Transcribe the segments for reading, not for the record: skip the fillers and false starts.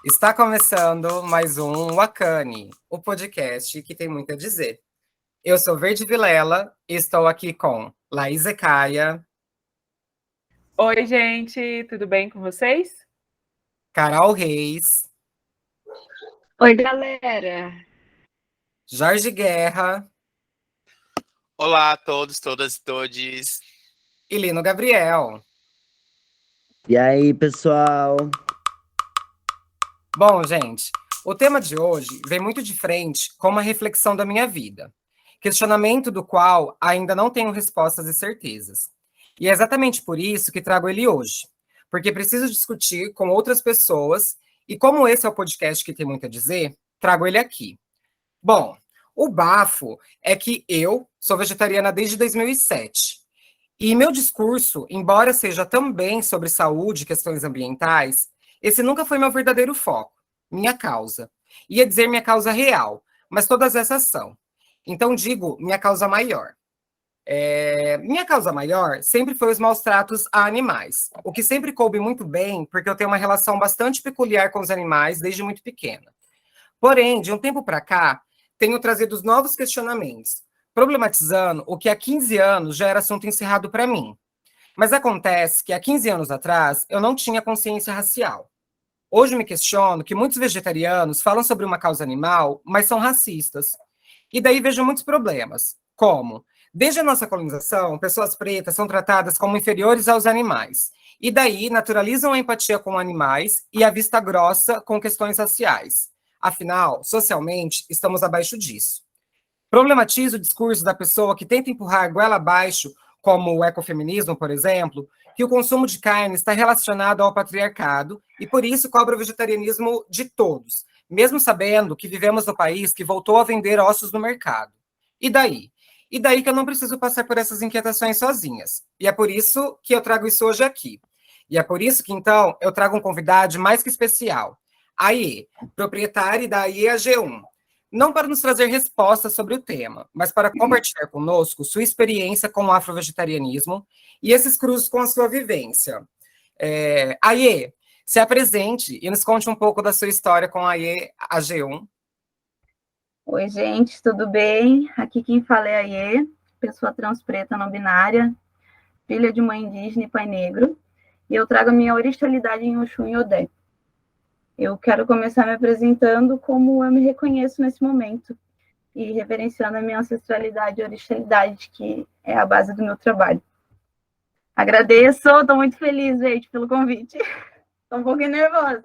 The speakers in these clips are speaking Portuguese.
Está começando mais um Wakani, o podcast que tem muito a dizer. Eu sou Verde Vilela e estou aqui com Laís Ecaia. Oi, gente, tudo bem com vocês? Carol Reis. Oi, galera. Jorge Guerra. Olá a todos, todas e todes. E Lino Gabriel. E aí, pessoal? Bom, gente, o tema de hoje vem muito de frente com uma reflexão da minha vida, questionamento do qual ainda não tenho respostas e certezas. E é exatamente por isso que trago ele hoje, porque preciso discutir com outras pessoas e como esse é o podcast que tem muito a dizer, trago ele aqui. Bom, o bafo é que eu sou vegetariana desde 2007. E meu discurso, embora seja também sobre saúde e questões ambientais, esse nunca foi meu verdadeiro foco, minha causa. Ia dizer minha causa real, mas todas essas são. Então digo minha causa maior. Minha causa maior sempre foi os maus tratos a animais, o que sempre coube muito bem, porque eu tenho uma relação bastante peculiar com os animais desde muito pequena. Porém, de um tempo para cá, tenho trazido os novos questionamentos, problematizando o que há 15 anos já era assunto encerrado para mim. Mas acontece que há 15 anos atrás eu não tinha consciência racial. Hoje me questiono que muitos vegetarianos falam sobre uma causa animal, mas são racistas. E daí vejo muitos problemas, como, desde a nossa colonização, pessoas pretas são tratadas como inferiores aos animais. E daí naturalizam a empatia com animais e a vista grossa com questões raciais. Afinal, socialmente, estamos abaixo disso. Problematiza o discurso da pessoa que tenta empurrar a goela abaixo, como o ecofeminismo, por exemplo, que o consumo de carne está relacionado ao patriarcado e, por isso, cobra o vegetarianismo de todos, mesmo sabendo que vivemos no país que voltou a vender ossos no mercado. E daí? E daí que eu não preciso passar por essas inquietações sozinhas. E é por isso que eu trago isso hoje aqui. E é por isso que, então, eu trago um convidado mais que especial, a Aie, proprietária da Aie AG1. Não para nos trazer respostas sobre o tema, mas para compartilhar conosco sua experiência com o afrovegetarianismo e esses cruzes com a sua vivência. Aie, se apresente e nos conte um pouco da sua história com a Aie AG1. Oi, gente, tudo bem? Aqui quem fala é a Aie, pessoa trans preta não binária, filha de mãe indígena e pai negro, e eu trago a minha originalidade em Oxum e Odé. Eu quero começar me apresentando como eu me reconheço nesse momento e reverenciando a minha ancestralidade e originalidade, que é a base do meu trabalho. Agradeço, estou muito feliz, gente, pelo convite. Estou um pouquinho nervosa,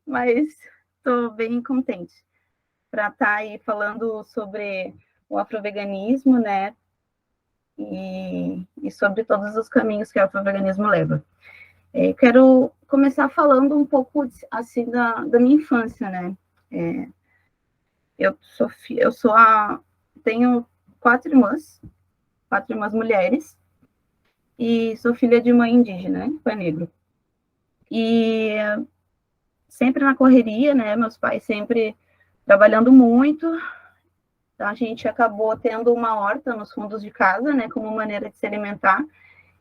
mas estou bem contente para estar aí falando sobre o afroveganismo, né? E sobre todos os caminhos que o afroveganismo leva. Quero começar falando um pouco assim da minha infância, né? Tenho quatro irmãs mulheres, e sou filha de mãe indígena, né? Pai negro. E sempre na correria, né? Meus pais sempre trabalhando muito. Então, a gente acabou tendo uma horta nos fundos de casa, né? Como maneira de se alimentar.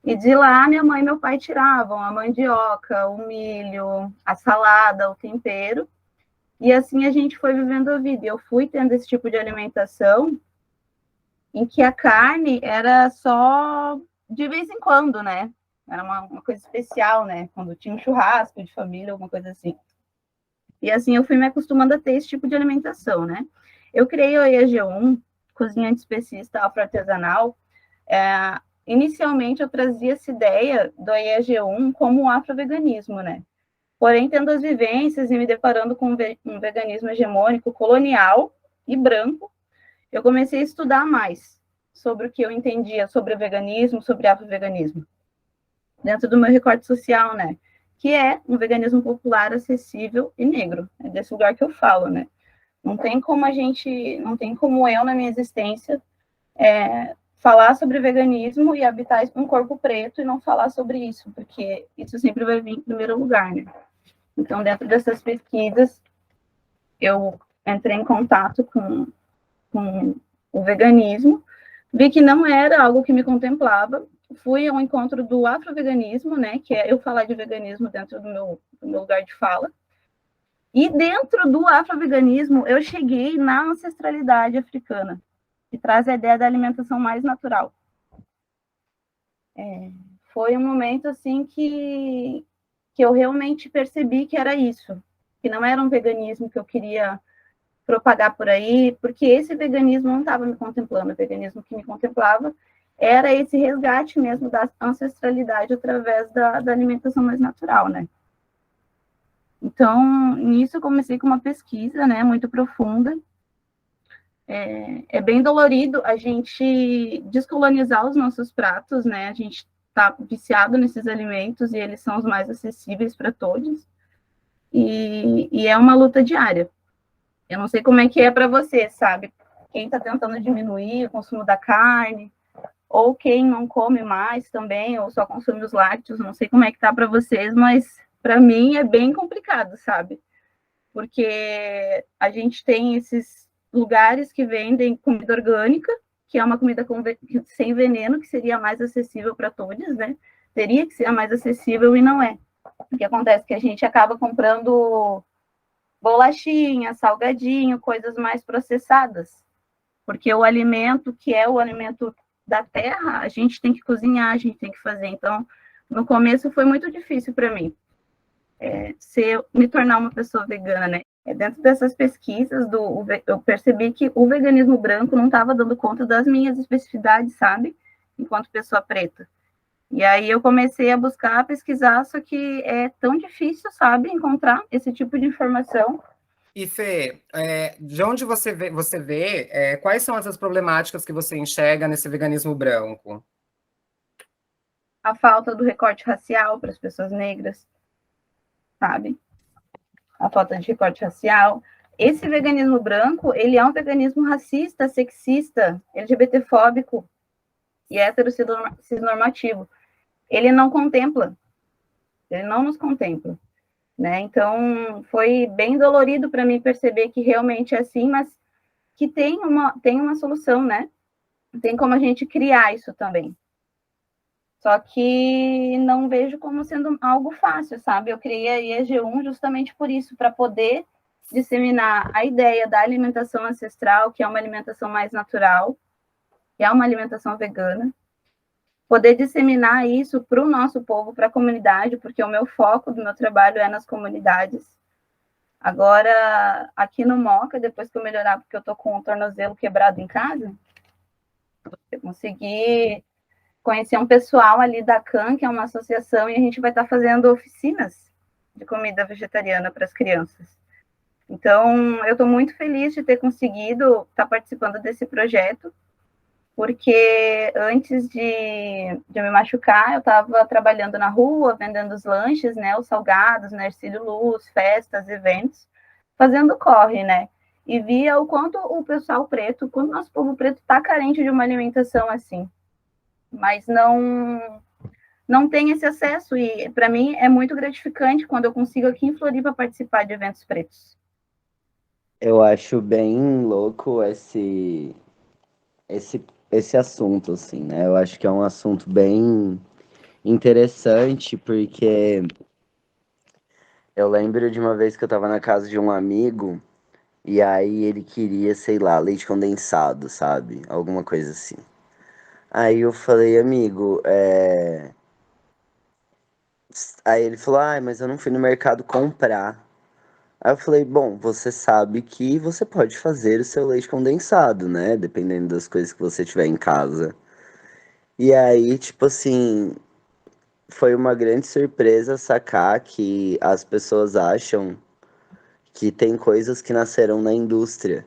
E de lá, minha mãe e meu pai tiravam a mandioca, o milho, a salada, o tempero. E assim a gente foi vivendo a vida. Eu fui tendo esse tipo de alimentação em que a carne era só de vez em quando, né? Era uma coisa especial, né? Quando tinha um churrasco de família, alguma coisa assim. E assim eu fui me acostumando a ter esse tipo de alimentação, né? Eu criei o IAG1, cozinha antiespecista afroartesanal. Inicialmente eu trazia essa ideia do IAG1 como um afroveganismo, né? Porém, tendo as vivências e me deparando com um veganismo hegemônico, colonial e branco, eu comecei a estudar mais sobre o que eu entendia sobre o veganismo, sobre afroveganismo, dentro do meu recorte social, né? Que é um veganismo popular, acessível e negro. É desse lugar que eu falo, né? Não tem como eu, na minha existência, falar sobre veganismo e habitar um corpo preto e não falar sobre isso, porque isso sempre vai vir em primeiro lugar, né? Então, dentro dessas pesquisas, eu entrei em contato com o veganismo, vi que não era algo que me contemplava, fui ao encontro do afroveganismo, né, que é eu falar de veganismo dentro do meu lugar de fala, E dentro do afroveganismo, eu cheguei na ancestralidade africana, que traz a ideia da alimentação mais natural. Foi um momento assim que eu realmente percebi que era isso, que não era um veganismo que eu queria propagar por aí, porque esse veganismo não estava me contemplando, o veganismo que me contemplava era esse resgate mesmo da ancestralidade através da alimentação mais natural, né? Então, nisso eu comecei com uma pesquisa, né, muito profunda. É bem dolorido a gente descolonizar os nossos pratos, né? A gente está viciado nesses alimentos e eles são os mais acessíveis para todos. E é uma luta diária. Eu não sei como é que é para você, sabe? Quem está tentando diminuir o consumo da carne, ou quem não come mais também, ou só consome os lácteos, não sei como é que tá para vocês, mas para mim é bem complicado, sabe? Porque a gente tem esses lugares que vendem comida orgânica, que é uma comida sem veneno, que seria mais acessível para todos, né? Teria que ser a mais acessível e não é. O que acontece é que a gente acaba comprando bolachinha, salgadinho, coisas mais processadas, porque o alimento que é o alimento da terra, a gente tem que cozinhar, a gente tem que fazer. Então, no começo foi muito difícil para mim me tornar uma pessoa vegana, né? Dentro dessas pesquisas, eu percebi que o veganismo branco não estava dando conta das minhas especificidades, sabe? Enquanto pessoa preta. E aí eu comecei a buscar, a pesquisar, só que é tão difícil, sabe, encontrar esse tipo de informação. E Fê, de onde você vê quais são essas problemáticas que você enxerga nesse veganismo branco? A falta do recorte racial para as pessoas negras, sabe? A falta de recorte racial. Esse veganismo branco, ele é um veganismo racista, sexista, LGBTfóbico e heterossexnormativo. Ele não contempla, ele não nos contempla, né? Então, foi bem dolorido para mim perceber que realmente é assim, mas que tem uma solução, né? Tem como a gente criar isso também. Só que não vejo como sendo algo fácil, sabe? Eu criei a IEG1 justamente por isso, para poder disseminar a ideia da alimentação ancestral, que é uma alimentação mais natural, que é uma alimentação vegana, poder disseminar isso para o nosso povo, para a comunidade, porque o meu foco do meu trabalho é nas comunidades. Agora, aqui no Moca, depois que eu melhorar, porque eu tô com o tornozelo quebrado em casa, eu consegui conhecer um pessoal ali da CAN, que é uma associação, e a gente vai estar fazendo oficinas de comida vegetariana para as crianças. Então, eu estou muito feliz de ter conseguido estar participando desse projeto, porque antes de me machucar, eu estava trabalhando na rua, vendendo os lanches, né, os salgados, né, Ercílio Luz, festas, eventos, fazendo corre, né, e via o quanto o pessoal preto, quanto o nosso povo preto está carente de uma alimentação assim, mas não tem esse acesso, e para mim é muito gratificante quando eu consigo aqui em Floripa participar de eventos pretos. Eu acho bem louco esse assunto, assim, né? Eu acho que é um assunto bem interessante, porque eu lembro de uma vez que eu tava na casa de um amigo, e aí ele queria, sei lá, leite condensado, sabe? Alguma coisa assim. Aí eu falei, amigo, Aí ele falou, ah, mas eu não fui no mercado comprar. Aí eu falei, bom, você sabe que você pode fazer o seu leite condensado, né? Dependendo das coisas que você tiver em casa. E aí, tipo assim, foi uma grande surpresa sacar que as pessoas acham que tem coisas que nasceram na indústria,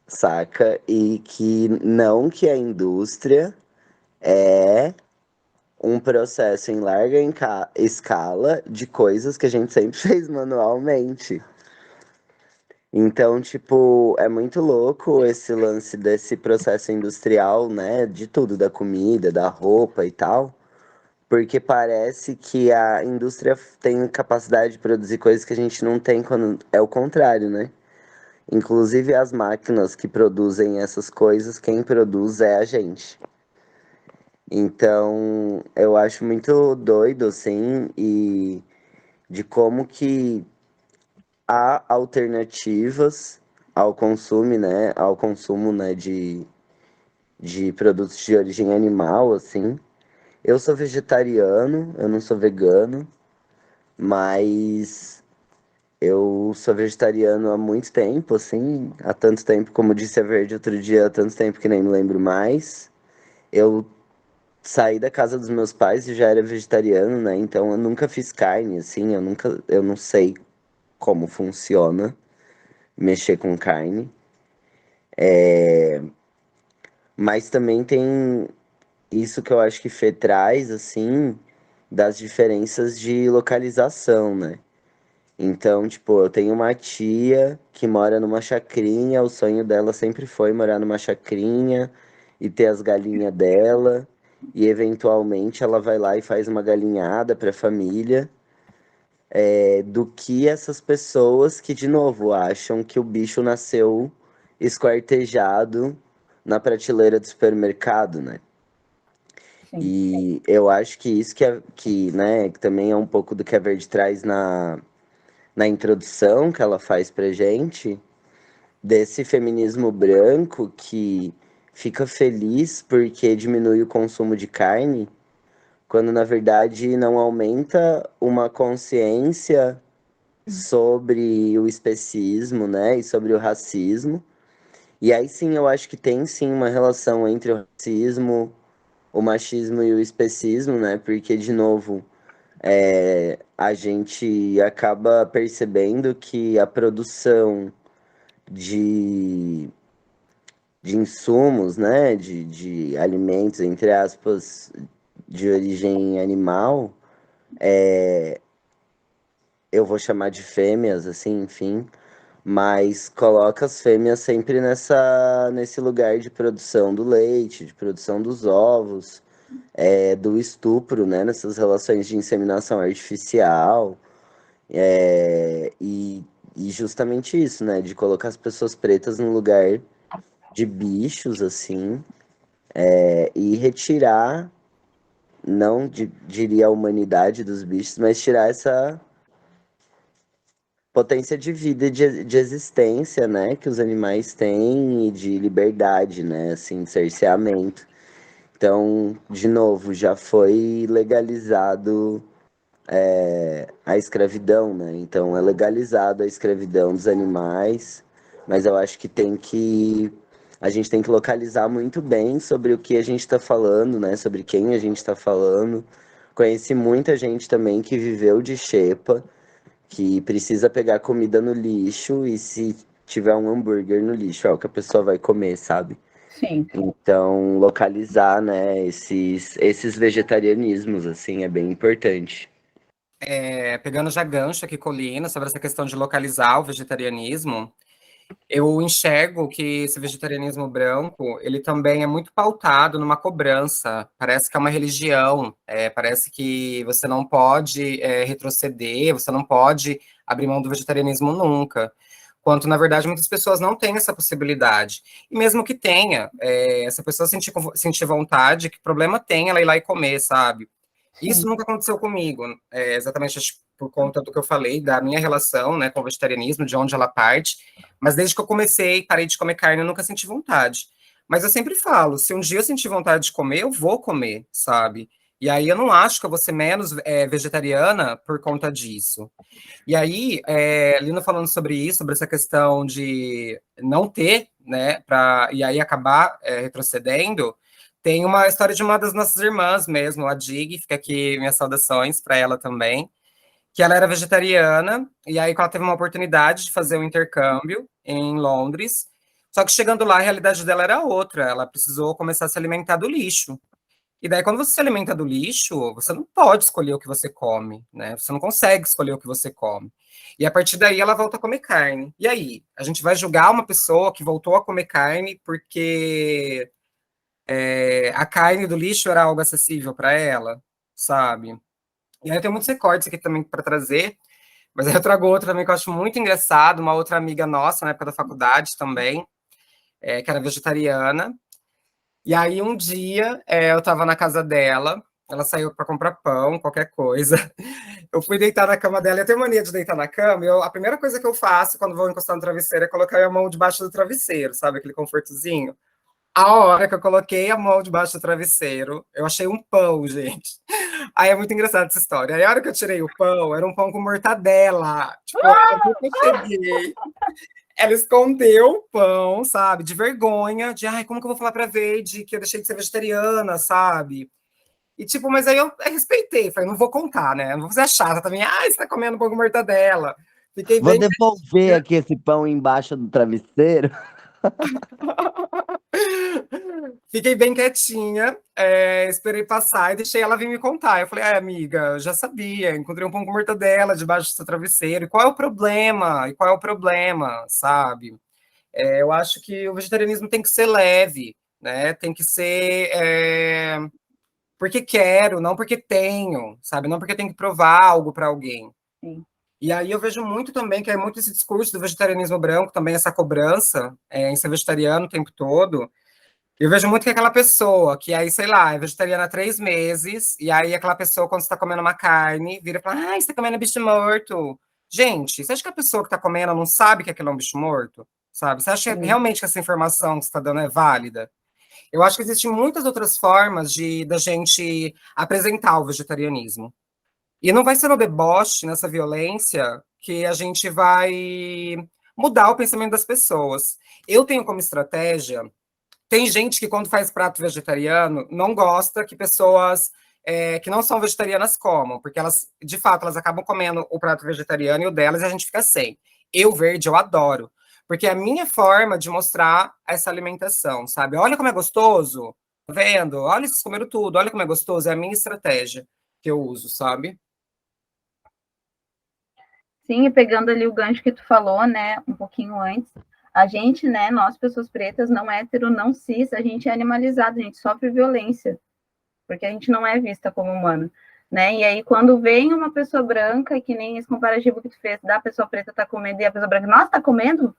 saca? E que não que a indústria é um processo em larga escala de coisas que a gente sempre fez manualmente. Então, tipo, é muito louco esse lance desse processo industrial, né? De tudo, da comida, da roupa e tal. Porque parece que a indústria tem capacidade de produzir coisas que a gente não tem quando é o contrário, né? Inclusive as máquinas que produzem essas coisas, quem produz é a gente. Então, eu acho muito doido, assim, e de como que há alternativas ao consumo, né, de produtos de origem animal, assim. Eu sou vegetariano, eu não sou vegano, mas eu sou vegetariano há muito tempo, assim, há tanto tempo, como disse a Verde outro dia, há tanto tempo que nem me lembro mais. Eu saí da casa dos meus pais e já era vegetariano, né? Então eu nunca fiz carne, assim, eu não sei como funciona mexer com carne. Mas também tem isso que eu acho que Fê traz, assim, das diferenças de localização, né? Então, tipo, eu tenho uma tia que mora numa chacrinha, o sonho dela sempre foi morar numa chacrinha e ter as galinhas dela, e eventualmente ela vai lá e faz uma galinhada para a família, do que essas pessoas que, de novo, acham que o bicho nasceu esquartejado na prateleira do supermercado, né? Sim. E eu acho que isso né, que também é um pouco do que a Verde traz na introdução que ela faz pra gente, desse feminismo branco que fica feliz porque diminui o consumo de carne, quando na verdade não aumenta uma consciência sobre o especismo, né, e sobre o racismo. E aí sim, eu acho que tem sim uma relação entre o racismo, o machismo e o especismo, né? Porque, de novo, a gente acaba percebendo que a produção de, de insumos, né? De alimentos, entre aspas, de origem animal, eu vou chamar de fêmeas, assim, enfim, mas coloca as fêmeas sempre nesse lugar de produção do leite, de produção dos ovos, do estupro, né, nessas relações de inseminação artificial, e justamente isso, né, de colocar as pessoas pretas no lugar de bichos, assim, e retirar, não diria a humanidade dos bichos, mas tirar essa potência de vida e de existência, né, que os animais têm e de liberdade, né, assim, de cerceamento. Então, de novo, já foi legalizado a escravidão, né? Então é legalizado a escravidão dos animais, mas eu acho que a gente tem que localizar muito bem sobre o que a gente está falando, né? Sobre quem a gente está falando. Conheci muita gente também que viveu de xepa, que precisa pegar comida no lixo e se tiver um hambúrguer no lixo, é o que a pessoa vai comer, sabe? Sim. Então, localizar, né, esses vegetarianismos, assim, é bem importante. Pegando já gancho aqui, Colina, sobre essa questão de localizar o vegetarianismo, eu enxergo que esse vegetarianismo branco, ele também é muito pautado numa cobrança. Parece que é uma religião, parece que você não pode retroceder, você não pode abrir mão do vegetarianismo nunca. Quanto, na verdade, muitas pessoas não têm essa possibilidade. E mesmo que tenha, essa pessoa sentir vontade, que problema tem ela ir lá e comer, sabe? Isso Sim. nunca aconteceu comigo, exatamente acho, por conta do que eu falei, da minha relação, né, com o vegetarianismo, de onde ela parte. Mas desde que eu comecei, parei de comer carne, eu nunca senti vontade. Mas eu sempre falo, se um dia eu sentir vontade de comer, eu vou comer, sabe? E aí eu não acho que eu vou ser menos vegetariana por conta disso. E aí, Lina falando sobre isso, sobre essa questão de não ter, né, e aí acabar retrocedendo, tem uma história de uma das nossas irmãs mesmo, a Dig, fica aqui minhas saudações para ela também, que ela era vegetariana, e aí ela teve uma oportunidade de fazer um intercâmbio em Londres, só que chegando lá a realidade dela era outra, ela precisou começar a se alimentar do lixo. E daí, quando você se alimenta do lixo, você não pode escolher o que você come, né? Você não consegue escolher o que você come. E a partir daí, ela volta a comer carne. E aí? A gente vai julgar uma pessoa que voltou a comer carne porque a carne do lixo era algo acessível para ela, sabe? E aí eu tenho muitos recortes aqui também para trazer, mas aí eu trago outro também que eu acho muito engraçado, uma outra amiga nossa, na época da faculdade também, que era vegetariana. E aí um dia eu estava na casa dela, ela saiu para comprar pão, qualquer coisa. Eu fui deitar na cama dela, eu tenho mania de deitar na cama, e a primeira coisa que eu faço quando vou encostar no travesseiro é colocar a mão debaixo do travesseiro, sabe, aquele confortozinho. A hora que eu coloquei a mão debaixo do travesseiro, eu achei um pão, gente. Aí é muito engraçado essa história. Aí a hora que eu tirei o pão, era um pão com mortadela. Tipo, a hora que eu cheguei, ela escondeu o pão, sabe? De vergonha, de ai, como que eu vou falar pra Veide que eu deixei de ser vegetariana, sabe? E tipo, mas aí eu respeitei, falei, não vou contar, né? Não vou fazer a chata também. Ai, você tá comendo pão com mortadela. Fiquei Vou bem. devolver aqui esse pão embaixo do travesseiro. Fiquei bem quietinha, esperei passar e deixei ela vir me contar. Eu falei, amiga, eu já sabia, encontrei um pão com mortadela debaixo do seu travesseiro. E qual é o problema? E qual é o problema, sabe? Eu acho que o vegetarianismo tem que ser leve, né? Tem que ser porque quero, não porque tenho, sabe? Não porque tenho que provar algo para alguém. Sim. E aí eu vejo muito também que é muito esse discurso do vegetarianismo branco, também essa cobrança em ser vegetariano o tempo todo. Eu vejo muito que é aquela pessoa que aí, sei lá, é vegetariana há 3 meses, e aí aquela pessoa, quando você tá comendo uma carne, vira e fala, ai, você tá comendo bicho morto. Gente, você acha que a pessoa que tá comendo não sabe que aquilo é um bicho morto? Sabe? Você acha realmente que essa informação que você tá dando é válida? Eu acho que existem muitas outras formas da gente apresentar o vegetarianismo. E não vai ser no deboche, nessa violência, que a gente vai mudar o pensamento das pessoas. Eu tenho como estratégia. Tem gente que, quando faz prato vegetariano, não gosta que pessoas que não são vegetarianas comam, porque elas, de fato, elas acabam comendo o prato vegetariano e o delas e a gente fica sem. Eu, verde, eu adoro, porque é a minha forma de mostrar essa alimentação, sabe? Olha como é gostoso, tá vendo? Olha, vocês comeram tudo, olha como é gostoso, é a minha estratégia que eu uso, sabe? Sim, e pegando ali o gancho que tu falou, né, um pouquinho antes, a gente, né, nós pessoas pretas, não hétero, não cis, a gente é animalizado, a gente sofre violência, porque a gente não é vista como humano, né, e aí quando vem uma pessoa branca, que nem esse comparativo que tu fez, da pessoa preta tá comendo e a pessoa branca, nossa, tá comendo,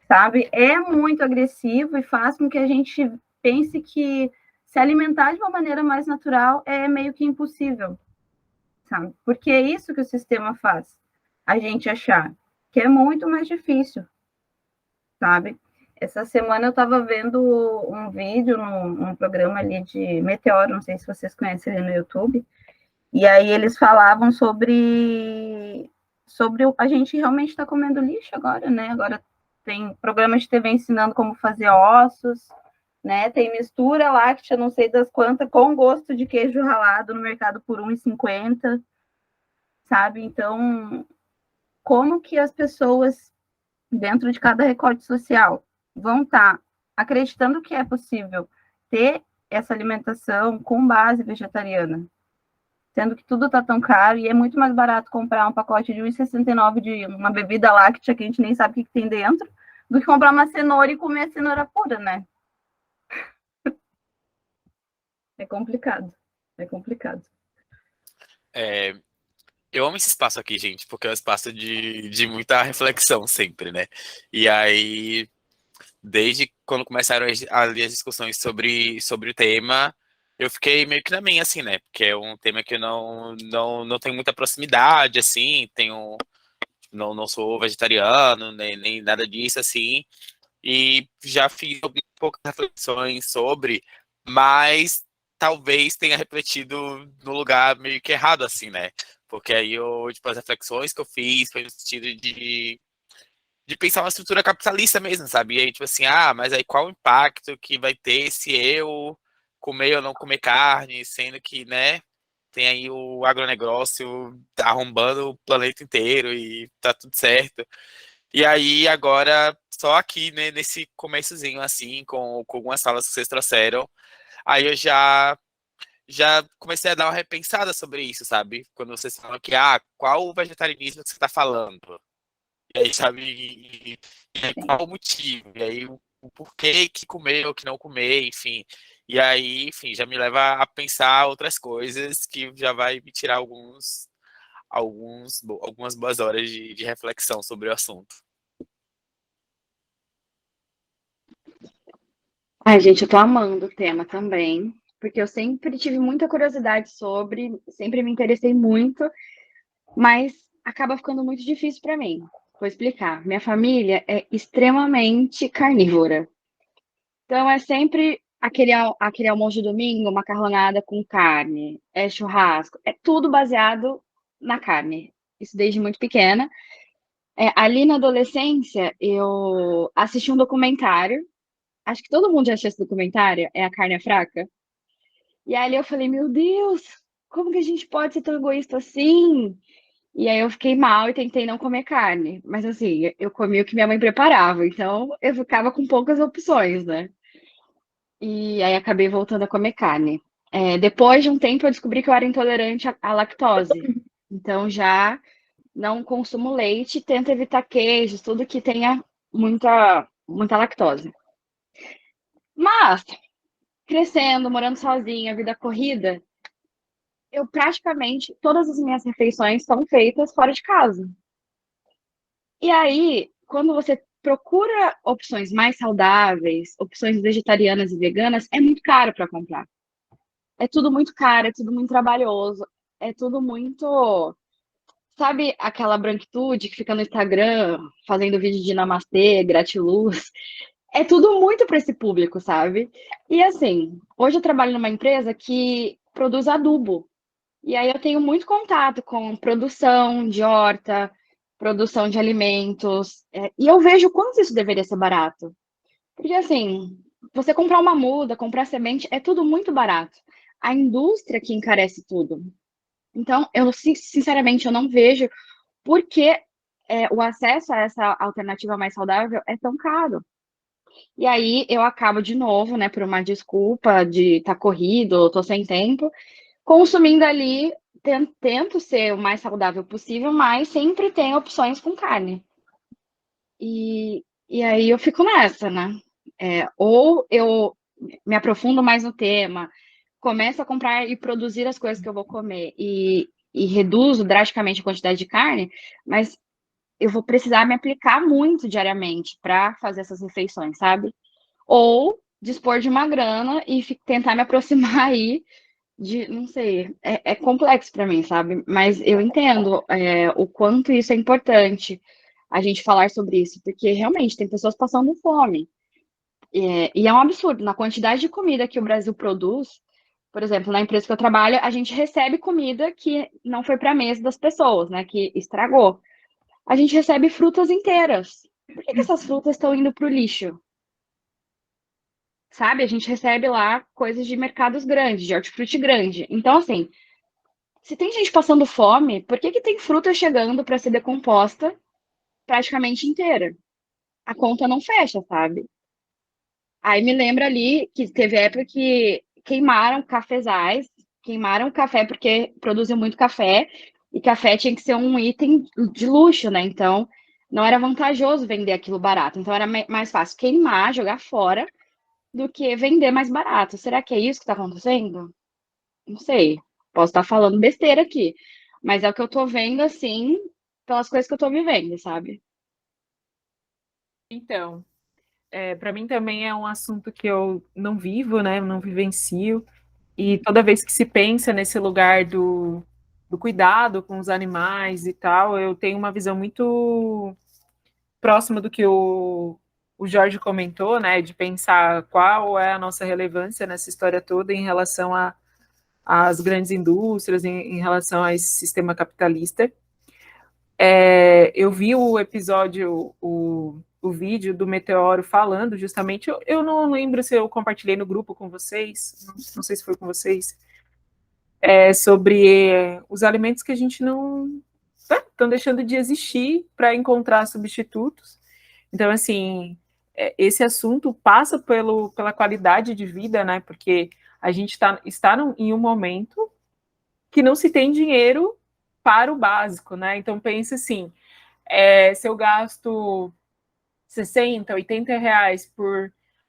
sabe, é muito agressivo e faz com que a gente pense que se alimentar de uma maneira mais natural é meio que impossível, sabe, porque é isso que o sistema faz, a gente achar que é muito mais difícil, sabe? Essa semana eu estava vendo um vídeo num programa ali de Meteoro, não sei se vocês conhecem ali no YouTube, e aí eles falavam sobre a gente realmente está comendo lixo agora, né? Agora tem programa de TV ensinando como fazer ossos, né? Tem mistura láctea, não sei das quantas, com gosto de queijo ralado no mercado por R$ 1,50, sabe? Então, como que as pessoas, dentro de cada recorte social, vão estar acreditando que é possível ter essa alimentação com base vegetariana, sendo que tudo está tão caro e é muito mais barato comprar um pacote de R$ 1,69 de uma bebida láctea que a gente nem sabe o que tem dentro, do que comprar uma cenoura e comer a cenoura pura, né? É complicado, é complicado. Eu amo esse espaço aqui, gente, porque é um espaço de muita reflexão sempre, né? E aí, desde quando começaram ali as discussões sobre o tema, eu fiquei meio que na minha, assim, né? Porque é um tema que eu não tenho muita proximidade, assim, não sou vegetariano, nem nada disso, assim, e já fiz poucas reflexões sobre, mas talvez tenha refletido no lugar meio que errado, assim, né? Porque aí tipo, as reflexões que eu fiz foi no sentido de pensar uma estrutura capitalista mesmo, sabe? E aí, tipo assim, mas aí qual o impacto que vai ter se eu comer ou não comer carne, sendo que, né, tem aí o agronegócio arrombando o planeta inteiro e tá tudo certo. E aí, agora, só aqui, né, nesse começozinho, assim, com algumas salas que vocês trouxeram, aí eu já comecei a dar uma repensada sobre isso, sabe? Quando vocês falam que, qual o vegetarianismo que você está falando? E aí, sabe, e aí, qual o motivo? E aí, o porquê que comer ou que não comer, enfim. E aí, enfim, já me leva a pensar outras coisas que já vai me tirar algumas boas horas de reflexão sobre o assunto. Ai, gente, eu tô amando o tema também. porque eu sempre tive muita curiosidade sobre, sempre me interessei muito, mas acaba ficando muito difícil para mim. Vou explicar. Minha família é extremamente carnívora. Então é sempre aquele almoço de domingo, macarronada com carne, é churrasco, é tudo baseado na carne. Isso desde muito pequena. Ali na adolescência, eu assisti um documentário. Acho que todo mundo já assistiu esse documentário, é A Carne é Fraca. E aí eu falei, meu Deus, como que a gente pode ser tão egoísta assim? E aí eu fiquei mal e tentei não comer carne. Mas assim, eu comia o que minha mãe preparava, então eu ficava com poucas opções, né? E aí acabei voltando a comer carne. Depois de um tempo eu descobri que eu era intolerante à lactose. Então já não consumo leite, tento evitar queijos, tudo que tenha muita lactose. Mas, crescendo, morando sozinha, vida corrida, eu praticamente, todas as minhas refeições são feitas fora de casa. E aí, quando você procura opções mais saudáveis, opções vegetarianas e veganas, é muito caro para comprar. É tudo muito caro, é tudo muito trabalhoso, é tudo muito. Sabe aquela branquitude que fica no Instagram fazendo vídeo de namastê, gratiluz? É tudo muito para esse público, sabe? E assim, hoje eu trabalho numa empresa que produz adubo. E aí eu tenho muito contato com produção de horta, produção de alimentos, e eu vejo o quanto isso deveria ser barato. Porque assim, você comprar uma muda, comprar semente, é tudo muito barato. A indústria que encarece tudo. Então, sinceramente, eu não vejo por que o acesso a essa alternativa mais saudável é tão caro. E aí eu acabo de novo, né, por uma desculpa de estar corrido, tô sem tempo, consumindo ali, tento ser o mais saudável possível, mas sempre tem opções com carne. E aí eu fico nessa, né? Ou eu me aprofundo mais no tema, começo a comprar e produzir as coisas que eu vou comer e reduzo drasticamente a quantidade de carne, mas eu vou precisar me aplicar muito diariamente para fazer essas refeições, sabe? Ou dispor de uma grana e tentar me aproximar aí não sei, é complexo para mim, sabe? Mas eu entendo o quanto isso é importante a gente falar sobre isso, porque realmente tem pessoas passando fome. E é um absurdo, na quantidade de comida que o Brasil produz, por exemplo, na empresa que eu trabalho, a gente recebe comida que não foi para a mesa das pessoas, né? Que estragou. A gente recebe frutas inteiras. Por que essas frutas estão indo para o lixo? Sabe? A gente recebe lá coisas de mercados grandes, de hortifruti grande. Então, assim, se tem gente passando fome, por que tem fruta chegando para ser decomposta praticamente inteira? A conta não fecha, sabe? Aí me lembra ali que teve época que queimaram o café porque produziam muito café, e café tinha que ser um item de luxo, né? Então, não era vantajoso vender aquilo barato. Então, era mais fácil queimar, jogar fora, do que vender mais barato. Será que é isso que está acontecendo? Não sei. Posso estar falando besteira aqui, mas é o que eu tô vendo, assim, pelas coisas que eu tô vivendo, sabe? Então, para mim também é um assunto que eu não vivo, né? Não vivencio. E toda vez que se pensa nesse lugar do cuidado com os animais e tal, eu tenho uma visão muito próxima do que o Jorge comentou, né? De pensar qual é a nossa relevância nessa história toda em relação às grandes indústrias, em relação a esse sistema capitalista. Eu vi o episódio, o vídeo do Meteoro falando justamente, eu não lembro se eu compartilhei no grupo com vocês, não sei se foi com vocês, sobre os alimentos que a gente não estão deixando de existir para encontrar substitutos. Então, assim, esse assunto passa pela qualidade de vida, né? Porque a gente está em um momento que não se tem dinheiro para o básico, né? Então, pense assim, se eu gasto 60, 80 reais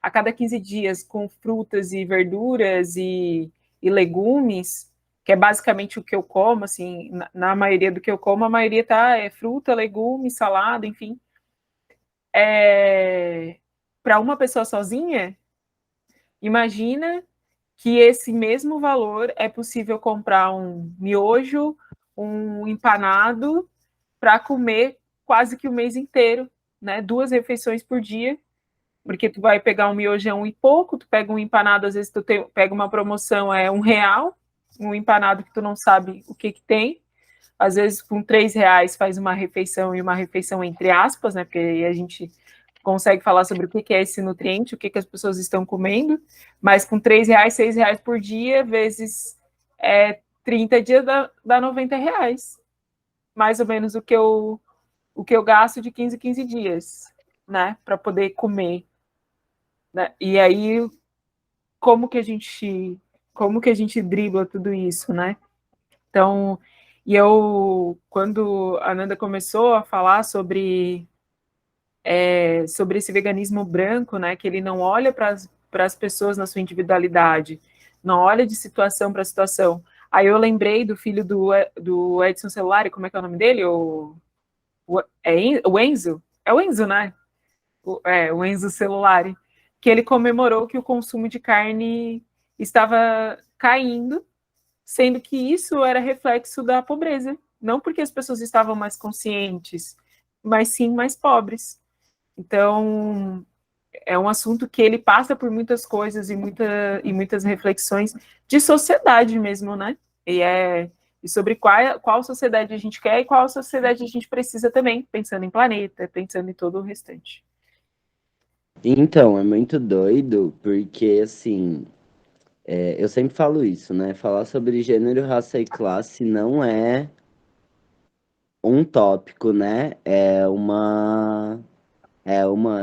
a cada 15 dias com frutas e verduras e legumes, que é basicamente o que eu como, assim, na maioria do que eu como, a maioria é fruta, legume, salada, enfim. Para uma pessoa sozinha, imagina que esse mesmo valor é possível comprar um miojo, um empanado, para comer quase que o mês inteiro, né? 2 refeições por dia, porque tu vai pegar um miojão e pouco, tu pega um empanado, às vezes pega uma promoção, é R$ 1, um empanado que tu não sabe o que tem, às vezes com R$ 3 faz uma refeição, e uma refeição entre aspas, né? Porque aí a gente consegue falar sobre o que é esse nutriente, o que as pessoas estão comendo, mas com R$ 3, R$ 6 por dia, vezes 30 dias dá R$ 90, mais ou menos o que eu gasto de 15 em 15 dias, né, para poder comer, né? E aí como que a gente dribla tudo isso, né? Então, quando a Nanda começou a falar sobre esse veganismo branco, né, que ele não olha para as pessoas na sua individualidade, não olha de situação para situação. Aí eu lembrei do filho do Edson Celulari, como é que é o nome dele? O Enzo? É o Enzo, né? O Enzo Celulari, que ele comemorou que o consumo de carne estava caindo, sendo que isso era reflexo da pobreza, não porque as pessoas estavam mais conscientes, mas sim mais pobres. Então, é um assunto que ele passa por muitas coisas e muitas reflexões de sociedade mesmo, né? E sobre qual sociedade a gente quer e qual sociedade a gente precisa também, pensando em planeta, pensando em todo o restante. Então, é muito doido, porque assim, eu sempre falo isso, né? Falar sobre gênero, raça e classe não é um tópico, né?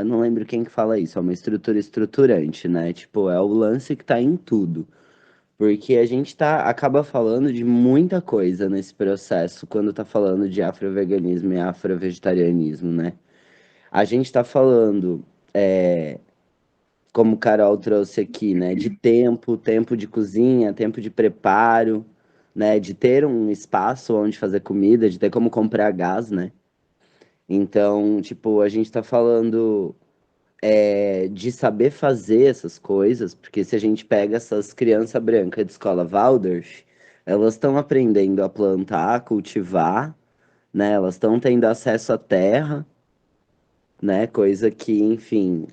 Não lembro quem que fala isso, é uma estrutura estruturante, né? Tipo, é o lance que tá em tudo. Porque a gente acaba falando de muita coisa nesse processo quando tá falando de afroveganismo e afrovegetarianismo, né? A gente tá falando, como Carol trouxe aqui, né? De tempo de cozinha, tempo de preparo, né? De ter um espaço onde fazer comida, de ter como comprar gás, né? Então, tipo, a gente tá falando de saber fazer essas coisas, porque se a gente pega essas crianças brancas de escola Waldorf, elas estão aprendendo a plantar, cultivar, né? Elas estão tendo acesso à terra, né? Coisa que, enfim,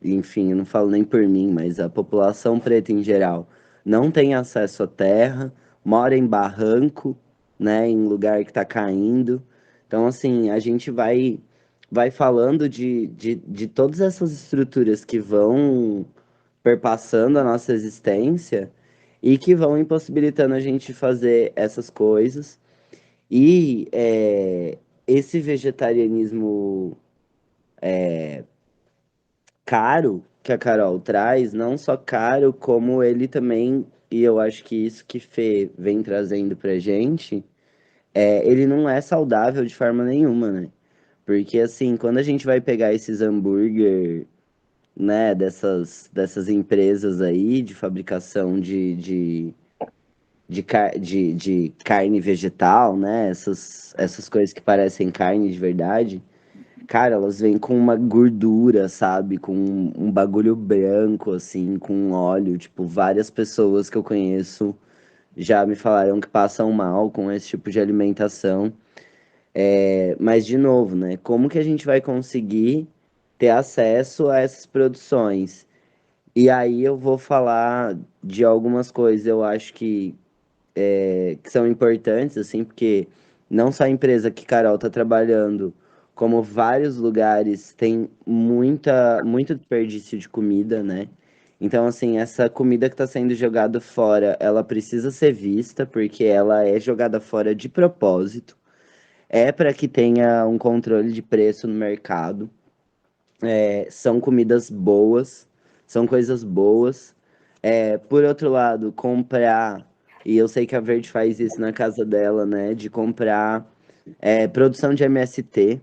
enfim, eu não falo nem por mim, mas a população preta em geral não tem acesso à terra, mora em barranco, né? Em lugar que está caindo. Então, assim, a gente vai falando de todas essas estruturas que vão perpassando a nossa existência e que vão impossibilitando a gente fazer essas coisas. E esse vegetarianismo caro que a Carol traz, não só caro, como ele também, e eu acho que isso que Fê vem trazendo pra gente, ele não é saudável de forma nenhuma, né? Porque assim, quando a gente vai pegar esses hambúrguer, né, dessas empresas aí de fabricação de carne vegetal, né? Essas coisas que parecem carne de verdade. Cara, elas vêm com uma gordura, sabe? Com um bagulho branco, assim, com óleo. Tipo, várias pessoas que eu conheço já me falaram que passam mal com esse tipo de alimentação. Mas, de novo, né? Como que a gente vai conseguir ter acesso a essas produções? E aí eu vou falar de algumas coisas, eu acho que são importantes, assim, porque não só a empresa que Carol tá trabalhando, como vários lugares tem muito desperdício de comida, né? Então, assim, essa comida que está sendo jogada fora, ela precisa ser vista, porque ela é jogada fora de propósito. É para que tenha um controle de preço no mercado. São comidas boas, são coisas boas. Por outro lado, comprar, e eu sei que a Verde faz isso na casa dela, né? De comprar produção de MST,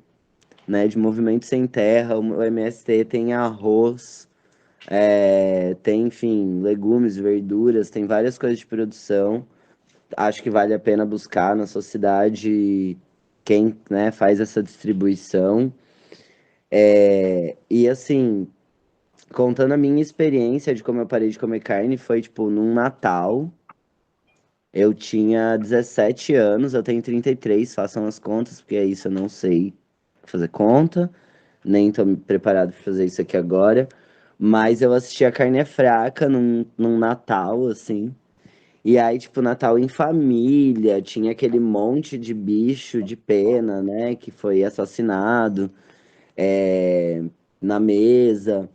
né? De Movimento Sem Terra. O MST tem arroz, tem, enfim, legumes, verduras, tem várias coisas de produção. Acho que vale a pena buscar na sua cidade quem, né, faz essa distribuição. E assim, contando a minha experiência de como eu parei de comer carne, foi, tipo, num Natal. Eu tinha 17 anos, eu tenho 33, façam as contas, porque é isso, eu não sei fazer conta, nem tô preparado para fazer isso aqui agora. Mas eu assisti a Carne é Fraca num Natal, assim. E aí, tipo, Natal em família, tinha aquele monte de bicho de pena, né, que foi assassinado é, na mesa.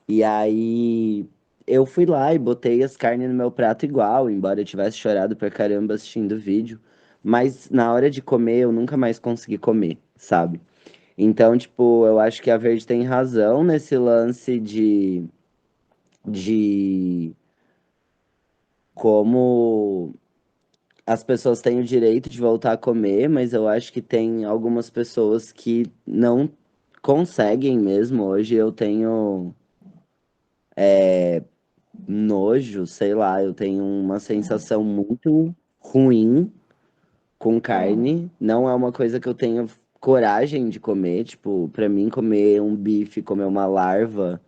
E aí eu fui lá e botei as carnes no meu prato igual, embora eu tivesse chorado pra caramba assistindo o vídeo. Mas na hora de comer, eu nunca mais consegui comer, sabe? Então, tipo, eu acho que a Verde tem razão nesse lance de como as pessoas têm o direito de voltar a comer, mas eu acho que tem algumas pessoas que não conseguem mesmo. Hoje eu tenho nojo, sei lá, eu tenho uma sensação muito ruim com carne. Não é uma coisa que eu tenho coragem de comer. Tipo, pra mim, comer um bife, comer uma larva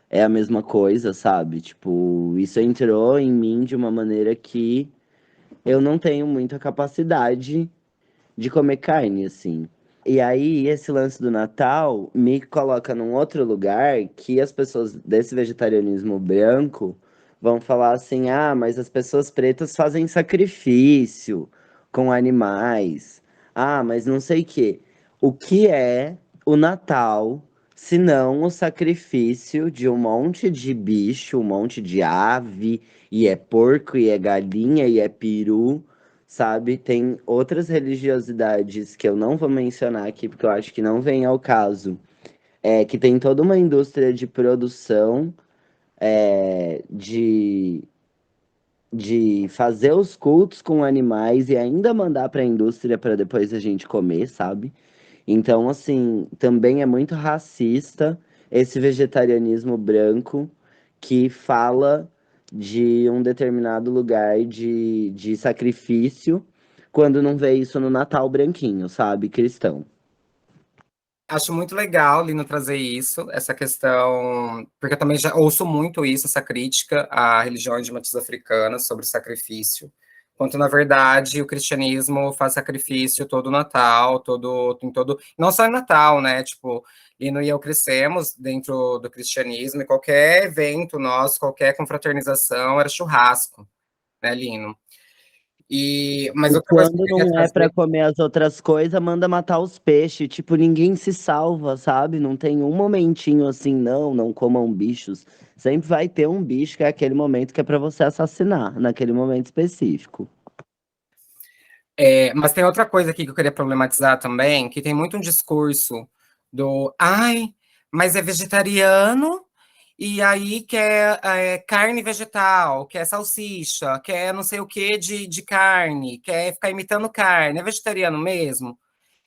é a mesma coisa, sabe? Tipo, isso entrou em mim de uma maneira que eu não tenho muita capacidade de comer carne, assim. E aí, esse lance do Natal me coloca num outro lugar que as pessoas desse vegetarianismo branco vão falar assim: ah, mas as pessoas pretas fazem sacrifício com animais. Ah, mas não sei o quê. O que é o Natal se não o sacrifício de um monte de bicho, um monte de ave, e é porco, e é galinha, e é peru, sabe? Tem outras religiosidades que eu não vou mencionar aqui, porque eu acho que não vem ao caso, que tem toda uma indústria de produção, de fazer os cultos com animais e ainda mandar para a indústria para depois a gente comer, sabe? Então, assim, também é muito racista esse vegetarianismo branco que fala de um determinado lugar de sacrifício quando não vê isso no Natal branquinho, sabe? Cristão. Acho muito legal, Lino, trazer isso, essa questão, porque eu também já ouço muito isso, essa crítica à religião de matriz africana sobre sacrifício, quanto, na verdade, o cristianismo faz sacrifício todo Natal, não só em Natal, né, tipo, Lino e eu crescemos dentro do cristianismo, e qualquer evento nosso, qualquer confraternização era churrasco, né, Lino? Mas E outra coisa que eu quando queria não é pra trazer. comer as outras coisas, manda matar os peixes. Tipo, ninguém se salva, sabe? Não tem um momentinho assim, não comam bichos. Sempre vai ter um bicho que é aquele momento que é pra você assassinar, naquele momento específico. Mas tem outra coisa aqui que eu queria problematizar também, que tem muito um discurso do ai, mas é vegetariano e aí quer carne vegetal, quer salsicha, quer não sei o que de carne, quer ficar imitando carne, é vegetariano mesmo?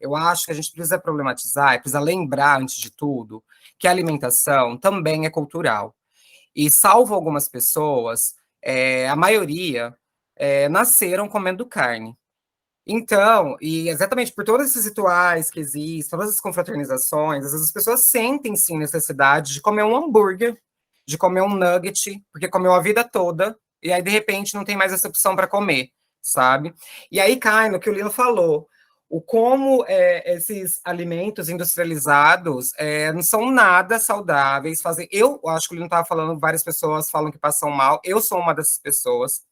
Eu acho que a gente precisa problematizar, e precisa lembrar, antes de tudo, que a alimentação também é cultural. E salvo algumas pessoas, a maioria nasceram comendo carne. Então, e exatamente por todos esses rituais que existem, todas as confraternizações, às vezes as pessoas sentem sim necessidade de comer um hambúrguer, de comer um nugget, porque comeu a vida toda, e aí de repente não tem mais essa opção para comer, sabe? E aí cai no que o Lino falou, o como esses alimentos industrializados não são nada saudáveis. Eu acho que o Lino estava falando, várias pessoas falam que passam mal, eu sou uma dessas pessoas.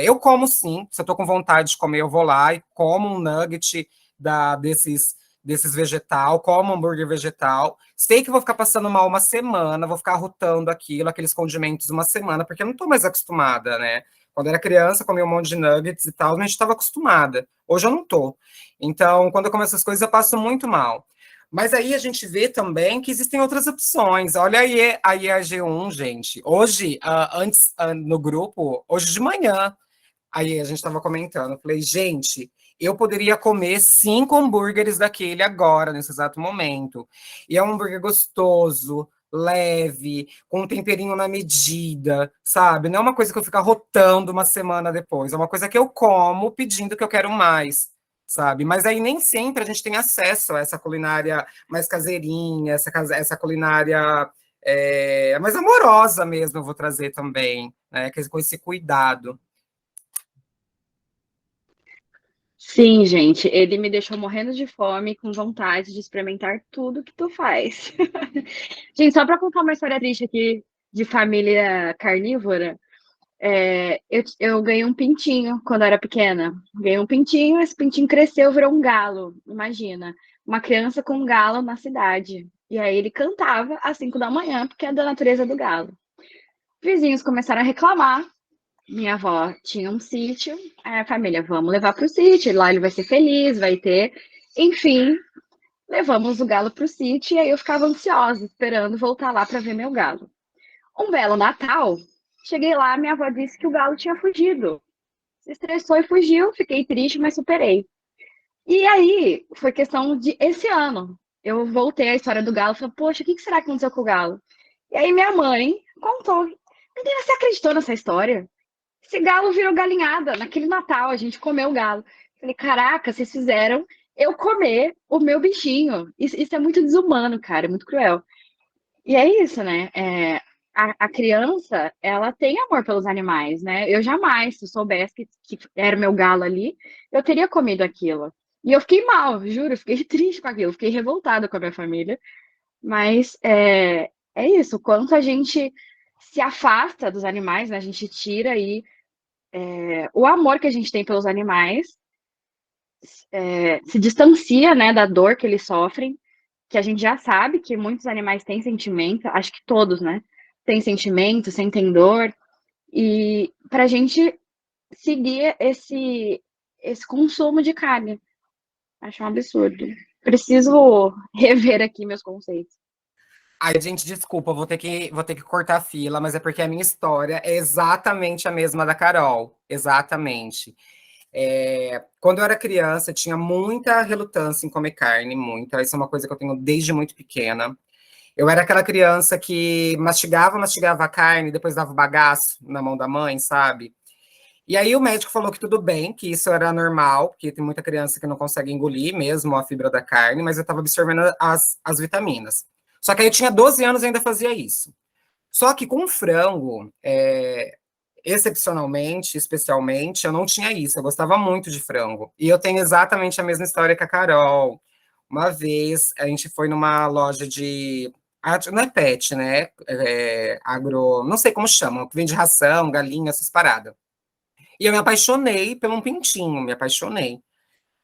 Eu como sim, se eu estou com vontade de comer, eu vou lá e como um nugget desses vegetal, como um hambúrguer vegetal. Sei que vou ficar passando mal uma semana, vou ficar rotando aquilo, aqueles condimentos uma semana, porque eu não estou mais acostumada, né? Quando eu era criança, comia um monte de nuggets e tal, mas a gente estava acostumada. Hoje eu não estou. Então, quando eu como essas coisas, eu passo muito mal. Mas aí a gente vê também que existem outras opções. Olha aí a IAG1, gente. Hoje, antes, no grupo, hoje de manhã, aí a gente estava comentando, eu falei, gente, eu poderia comer 5 hambúrgueres daquele agora, nesse exato momento. E é um hambúrguer gostoso, leve, com um temperinho na medida, sabe? Não é uma coisa que eu fico rotando uma semana depois, é uma coisa que eu como pedindo que eu quero mais, sabe? Mas aí nem sempre a gente tem acesso a essa culinária mais caseirinha, essa culinária mais amorosa mesmo, eu vou trazer também, né? Com esse cuidado. Sim, gente, ele me deixou morrendo de fome, com vontade de experimentar tudo que tu faz. Gente, só para contar uma história triste aqui de família carnívora, eu ganhei um pintinho quando eu era pequena. Ganhei um pintinho, esse pintinho cresceu, virou um galo. Imagina, uma criança com um galo na cidade. E aí ele cantava às 5 da manhã, porque é da natureza do galo. Vizinhos começaram a reclamar. Minha avó tinha um sítio, aí a família, vamos levar para o sítio, lá ele vai ser feliz, vai ter. Enfim, levamos o galo para o sítio e aí eu ficava ansiosa, esperando voltar lá para ver meu galo. Um belo Natal, cheguei lá, minha avó disse que o galo tinha fugido. Se estressou e fugiu, fiquei triste, mas superei. E aí, foi questão de esse ano. Eu voltei à história do galo e falei, poxa, o que será que aconteceu com o galo? E aí minha mãe contou. Menina, você acreditou nessa história? Esse galo virou galinhada. Naquele Natal, a gente comeu o galo. Falei, caraca, vocês fizeram eu comer o meu bichinho. Isso é muito desumano, cara, é muito cruel. E é isso, né? A criança, ela tem amor pelos animais, né? Eu jamais, se eu soubesse que era o meu galo ali, eu teria comido aquilo. E eu fiquei mal, juro, eu fiquei triste com aquilo, fiquei revoltada com a minha família. Mas é isso, o quanto a gente se afasta dos animais, né? A gente tira aí o amor que a gente tem pelos animais, se distancia, né, da dor que eles sofrem, que a gente já sabe que muitos animais têm sentimento, acho que todos, né? Têm sentimento, sentem dor, e para a gente seguir esse consumo de carne. Acho um absurdo. Preciso rever aqui meus conceitos. Ai, gente, desculpa, vou ter que cortar a fila, mas é porque a minha história é exatamente a mesma da Carol. Exatamente. Quando eu era criança, eu tinha muita relutância em comer carne, muita. Isso é uma coisa que eu tenho desde muito pequena. Eu era aquela criança que mastigava a carne, depois dava o bagaço na mão da mãe, sabe? E aí o médico falou que tudo bem, que isso era normal, porque tem muita criança que não consegue engolir mesmo a fibra da carne, mas eu estava absorvendo as vitaminas. Só que aí eu tinha 12 anos e ainda fazia isso. Só que com frango, excepcionalmente, especialmente, eu não tinha isso. Eu gostava muito de frango. E eu tenho exatamente a mesma história que a Carol. Uma vez, a gente foi numa loja de... Não é pet, né? Agro... Não sei como chamam. Que vende ração, galinha, essas paradas. E eu me apaixonei por um pintinho. Me apaixonei.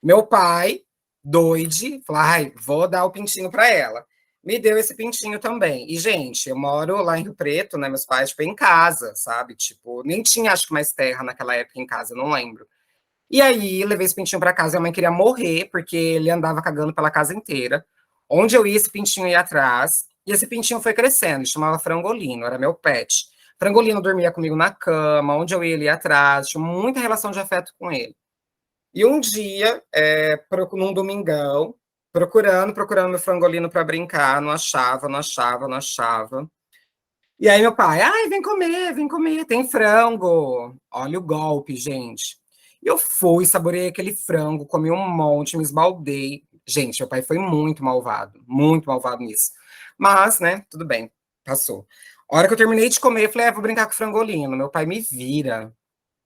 Meu pai, doide, falou, ai, vou dar o pintinho para ela. Me deu esse pintinho também. E, gente, eu moro lá em Rio Preto, né? Meus pais, tipo, em casa, sabe? Tipo, nem tinha, acho que, mais terra naquela época em casa, eu não lembro. E aí, levei esse pintinho para casa, e a mãe queria morrer, porque ele andava cagando pela casa inteira. Onde eu ia, esse pintinho ia atrás. E esse pintinho foi crescendo, chamava Frangolino, era meu pet. Frangolino dormia comigo na cama, onde eu ia, ele ia atrás, tinha muita relação de afeto com ele. E um dia, num domingão, procurando meu frangolino para brincar, não achava, não achava, não achava. E aí meu pai, ai, vem comer, tem frango. Olha o golpe, gente. E eu fui, saboreei aquele frango, comi um monte, me esbaldei. Gente, meu pai foi muito malvado nisso. Mas, né, tudo bem, passou. A hora que eu terminei de comer, eu falei, vou brincar com o frangolino. Meu pai me vira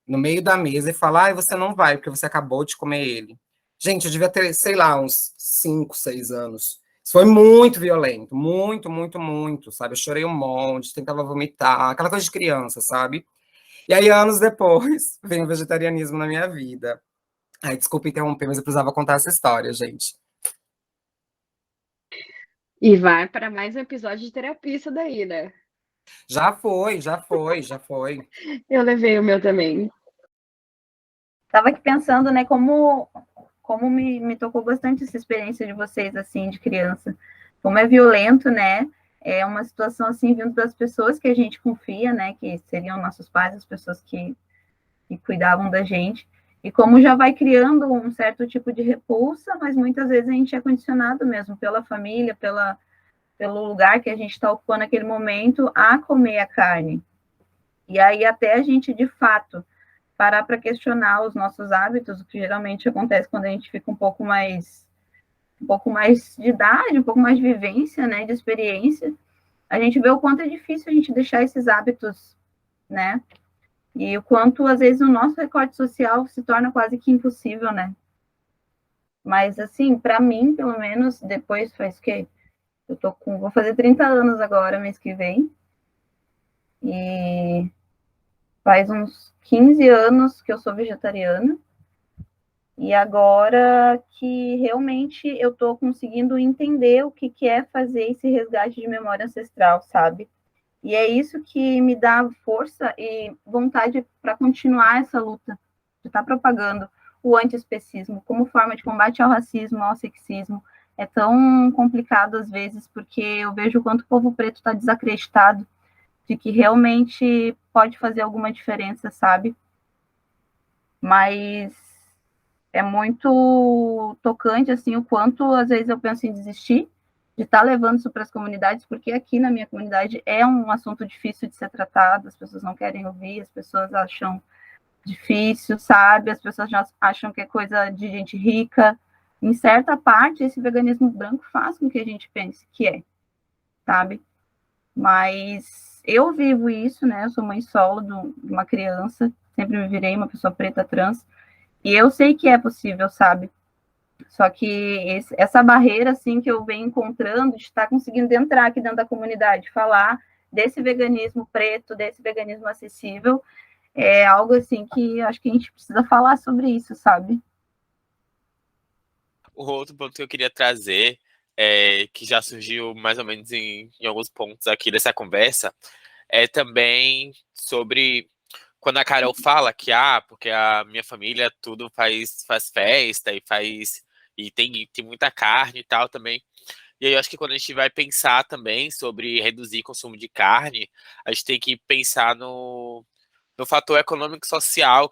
no meio da mesa e falar, ai, você não vai, porque você acabou de comer ele. Gente, eu devia ter, sei lá, uns 5, 6 anos. Isso foi muito violento, muito, muito, muito, sabe? Eu chorei um monte, tentava vomitar, aquela coisa de criança, sabe? E aí, anos depois, vem o vegetarianismo na minha vida. Ai, desculpa interromper, mas eu precisava contar essa história, gente. E vai para mais um episódio de terapia isso daí, né? Já foi, já foi, já foi. Eu levei o meu também. Tava aqui pensando, né, como me tocou bastante essa experiência de vocês, assim, de criança. Como é violento, né? É uma situação, assim, vindo das pessoas que a gente confia, né? Que seriam nossos pais, as pessoas que cuidavam da gente. E como já vai criando um certo tipo de repulsa, mas muitas vezes a gente é condicionado mesmo pela família, pelo lugar que a gente está ocupando naquele momento, a comer a carne. E aí até a gente, de fato, parar para questionar os nossos hábitos, o que geralmente acontece quando a gente fica um pouco mais de idade, um pouco mais de vivência, né, de experiência, a gente vê o quanto é difícil a gente deixar esses hábitos, né? E o quanto, às vezes, o nosso recorte social se torna quase que impossível, né? Mas, assim, para mim, pelo menos, depois faz o quê? Vou fazer 30 anos agora, mês que vem. E faz uns 15 anos que eu sou vegetariana. E agora que realmente eu estou conseguindo entender o que é fazer esse resgate de memória ancestral, sabe? E é isso que me dá força e vontade para continuar essa luta, de estar propagando o antiespecismo como forma de combate ao racismo, ao sexismo. É tão complicado às vezes, porque eu vejo o quanto o povo preto está desacreditado de que realmente pode fazer alguma diferença, sabe? Mas é muito tocante, assim, o quanto às vezes eu penso em desistir de estar levando isso para as comunidades, porque aqui na minha comunidade é um assunto difícil de ser tratado, as pessoas não querem ouvir, as pessoas acham difícil, sabe? As pessoas já acham que é coisa de gente rica. Em certa parte, esse veganismo branco faz com que a gente pense que é, sabe? Mas eu vivo isso, né? Eu sou mãe solo de uma criança, sempre me virei uma pessoa preta trans, e eu sei que é possível, sabe? Só que essa barreira, assim, que eu venho encontrando, de estar conseguindo entrar aqui dentro da comunidade, falar desse veganismo preto, desse veganismo acessível, é algo, assim, que acho que a gente precisa falar sobre isso, sabe? O outro ponto que eu queria trazer, que já surgiu mais ou menos em alguns pontos aqui dessa conversa, é também sobre quando a Carol fala que, porque a minha família tudo faz festa e tem muita carne e tal também. E aí eu acho que quando a gente vai pensar também sobre reduzir o consumo de carne, a gente tem que pensar no fator econômico, social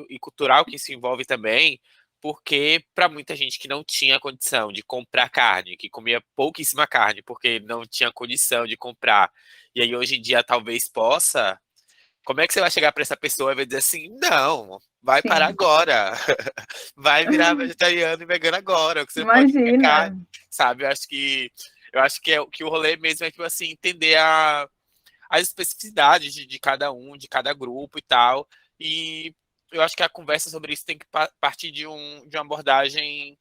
e cultural que isso envolve também, porque para muita gente que não tinha condição de comprar carne, que comia pouquíssima carne, porque não tinha condição de comprar, e aí hoje em dia talvez possa, como é que você vai chegar para essa pessoa e vai dizer assim, não, vai Sim. parar agora, vai virar vegetariano e vegano agora, que você não pode comer Imagina. carne, sabe? Eu acho que o rolê mesmo é, tipo assim, entender as especificidades de cada um, de cada grupo e tal. E eu acho que a conversa sobre isso tem que partir de uma abordagem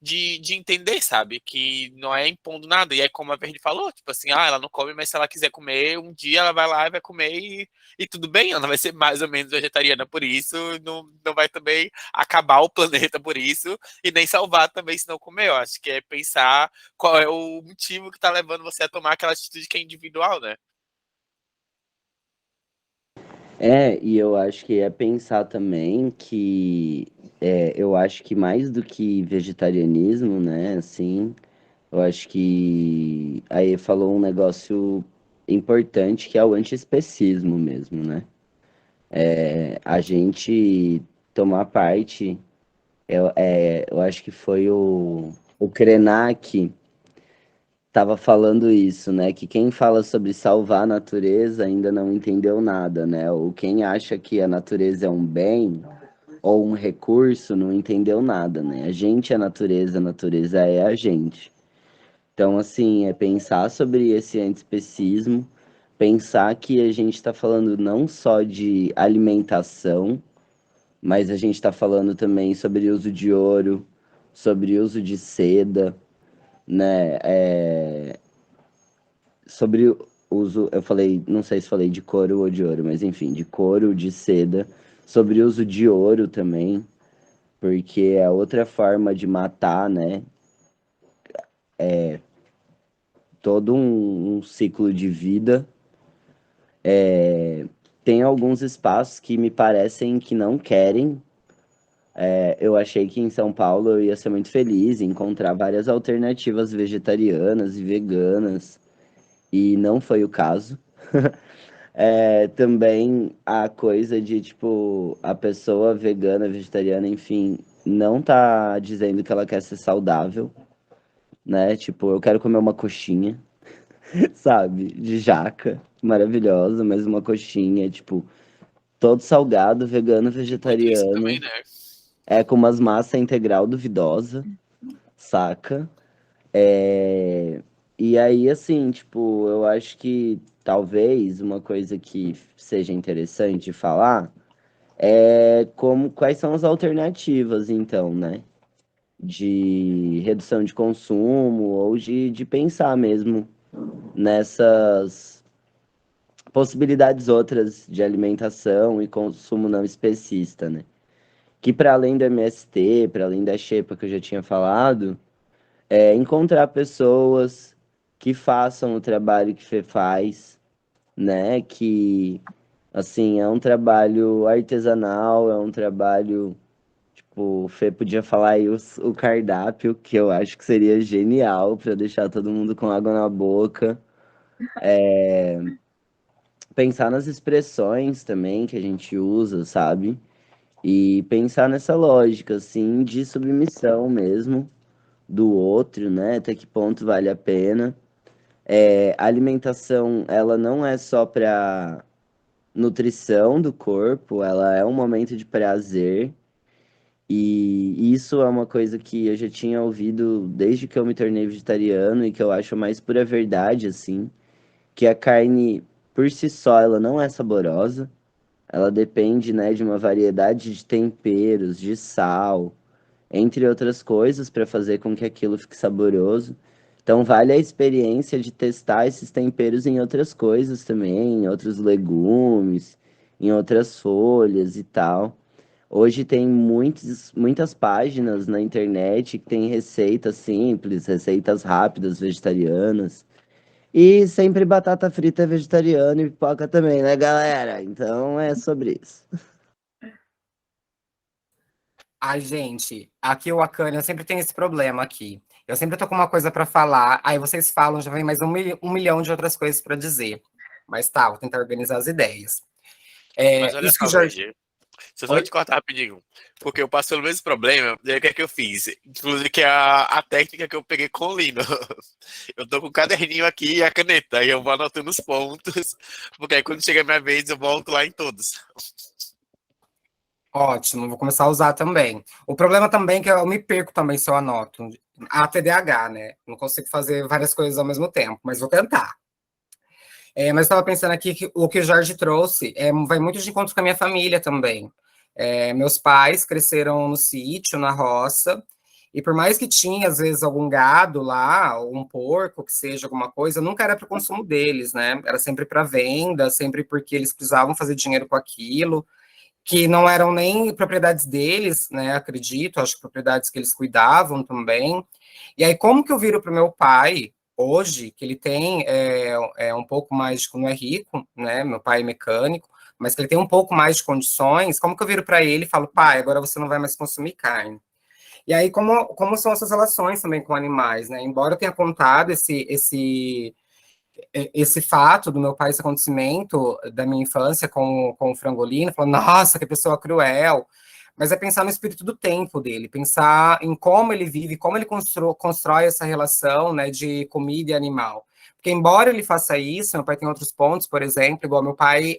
de entender, sabe? Que não é impondo nada. E aí, como a Verde falou, tipo assim, ela não come, mas se ela quiser comer, um dia ela vai lá e vai comer e tudo bem, ela vai ser mais ou menos vegetariana por isso, não vai também acabar o planeta por isso, e nem salvar também se não comer. Eu acho que é pensar qual é o motivo que tá levando você a tomar aquela atitude que é individual, né? E eu acho que é pensar também que eu acho que mais do que vegetarianismo, né, assim, eu acho que aí falou um negócio importante que é o antiespecismo mesmo, né? A gente tomar parte, eu acho que foi o Krenak tava falando isso, né? Que quem fala sobre salvar a natureza ainda não entendeu nada, né? Ou quem acha que a natureza é um bem ou um recurso não entendeu nada, né? A gente é a natureza é a gente. Então, assim, é pensar sobre esse antiespecismo, pensar que a gente está falando não só de alimentação, mas a gente está falando também sobre uso de ouro, sobre uso de seda, né? Sobre o uso, eu falei, não sei se falei de couro ou de ouro, mas enfim, de couro, de seda, sobre o uso de ouro também, porque é outra forma de matar, né? Todo um ciclo de vida. Tem alguns espaços que me parecem que não querem. Eu achei que em São Paulo eu ia ser muito feliz em encontrar várias alternativas vegetarianas e veganas, e não foi o caso. Também a coisa de, tipo, a pessoa vegana, vegetariana, enfim, não tá dizendo que ela quer ser saudável, né? Tipo, eu quero comer uma coxinha, sabe? De jaca, maravilhosa, mas uma coxinha, tipo, todo salgado, vegano, Muito isso também, vegetariano, né? com umas massa integral duvidosa, saca? É, E aí, assim, tipo, eu acho que talvez uma coisa que seja interessante de falar é quais são as alternativas, então, né? De redução de consumo ou de pensar mesmo nessas possibilidades outras de alimentação e consumo não especista, né? Que para além do MST, para além da xepa que eu já tinha falado, é encontrar pessoas que façam o trabalho que Fê faz, né? Que, assim, é um trabalho artesanal, é um trabalho, tipo, o Fê podia falar aí o cardápio, que eu acho que seria genial para deixar todo mundo com água na boca. Pensar nas expressões também que a gente usa, sabe? E pensar nessa lógica, assim, de submissão mesmo do outro, né? Até que ponto vale a pena. A alimentação, ela não é só para nutrição do corpo, ela é um momento de prazer. E isso é uma coisa que eu já tinha ouvido desde que eu me tornei vegetariano e que eu acho a mais pura verdade, assim, que a carne por si só ela não é saborosa. Ela depende, né, de uma variedade de temperos, de sal, entre outras coisas, para fazer com que aquilo fique saboroso. Então, vale a experiência de testar esses temperos em outras coisas também, em outros legumes, em outras folhas e tal. Hoje tem muitas páginas na internet que tem receitas simples, receitas rápidas vegetarianas. E sempre batata frita é vegetariana e pipoca também, né, galera? Então é sobre isso. Ai, gente, aqui o Akane, eu sempre tenho esse problema aqui. Eu sempre tô com uma coisa para falar, aí vocês falam, já vem mais um milhão de outras coisas para dizer. Mas tá, vou tentar organizar as ideias. Mas olha Isso que só, o Jorge. Luigi, se eu só Oi? te cortar rapidinho, porque eu passo pelo mesmo problema, e aí o que é que eu fiz? Inclusive que é a técnica que eu peguei com o Lino. Eu tô com o caderninho aqui e a caneta, e eu vou anotando os pontos, porque aí quando chega a minha vez eu volto lá em todos. Ótimo, vou começar a usar também. O problema também é que eu me perco também se eu anoto. A TDAH, né? Não consigo fazer várias coisas ao mesmo tempo, mas vou tentar. Mas eu estava pensando aqui que o que o Jorge trouxe vai muito de encontro com a minha família também. Meus pais cresceram no sítio, na roça, e por mais que tinha, às vezes, algum gado lá, ou um porco, que seja alguma coisa, nunca era para o consumo deles, né? Era sempre para venda, sempre porque eles precisavam fazer dinheiro com aquilo, que não eram nem propriedades deles, né? Acredito, acho que propriedades que eles cuidavam também. E aí, como que eu viro para o meu pai, hoje, que ele tem um pouco mais, não é rico, né? Meu pai é mecânico, mas que ele tem um pouco mais de condições, como que eu viro para ele e falo, pai, agora você não vai mais consumir carne? E aí, como são essas relações também com animais, né? Embora eu tenha contado esse fato do meu pai, esse acontecimento da minha infância com o frangolino, falando, nossa, que pessoa cruel, mas é pensar no espírito do tempo dele, pensar em como ele vive, como ele constrói essa relação, né, de comida e animal. Porque embora ele faça isso, meu pai tem outros pontos, por exemplo, igual meu pai,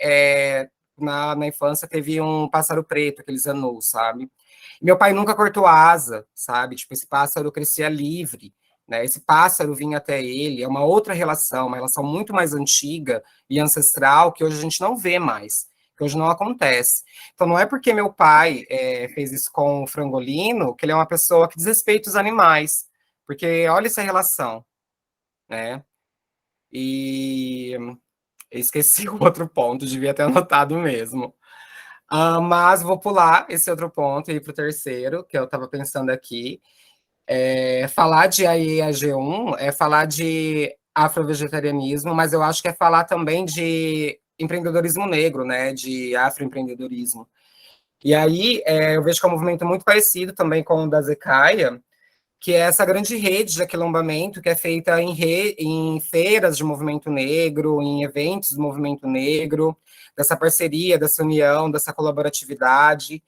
na infância teve um pássaro preto, aqueles anus, sabe? Meu pai nunca cortou asa, sabe? Tipo, esse pássaro crescia livre, né? Esse pássaro vinha até ele, é uma outra relação, uma relação muito mais antiga e ancestral que hoje a gente não vê mais, que hoje não acontece. Então, não é porque meu pai fez isso com o frangolino que ele é uma pessoa que desrespeita os animais, porque olha essa relação, né? E eu esqueci o outro ponto, devia ter anotado mesmo. Mas vou pular esse outro ponto e ir para o terceiro, que eu estava pensando aqui. Falar de AEAG1 é falar de afrovegetarianismo, mas eu acho que é falar também de empreendedorismo negro, né? De afroempreendedorismo. E aí eu vejo que é um movimento muito parecido também com o da Zecaia, que é essa grande rede de aquilombamento que é feita em feiras de movimento negro, em eventos do movimento negro, dessa parceria, dessa união, dessa colaboratividade.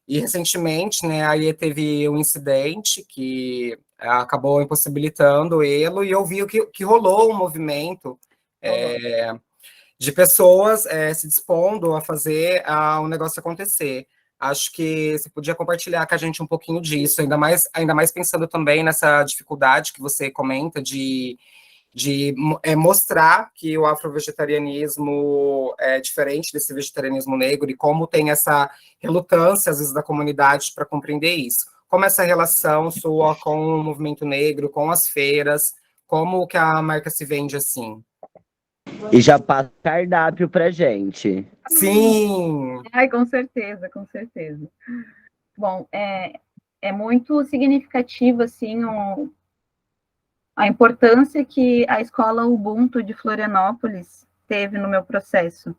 E recentemente, né, aí teve um incidente que acabou impossibilitando ele, e eu vi que rolou um movimento de pessoas se dispondo a fazer um negócio acontecer. Acho que você podia compartilhar com a gente um pouquinho disso, ainda mais pensando também nessa dificuldade que você comenta de de mostrar que o afrovegetarianismo é diferente desse vegetarianismo negro e como tem essa relutância, às vezes, da comunidade para compreender isso. Como essa relação sua com o movimento negro, com as feiras, como que a marca se vende assim? E já passa cardápio pra gente. Sim! Ai, com certeza, com certeza. Bom, é muito significativo, assim, a importância que a escola Ubuntu de Florianópolis teve no meu processo,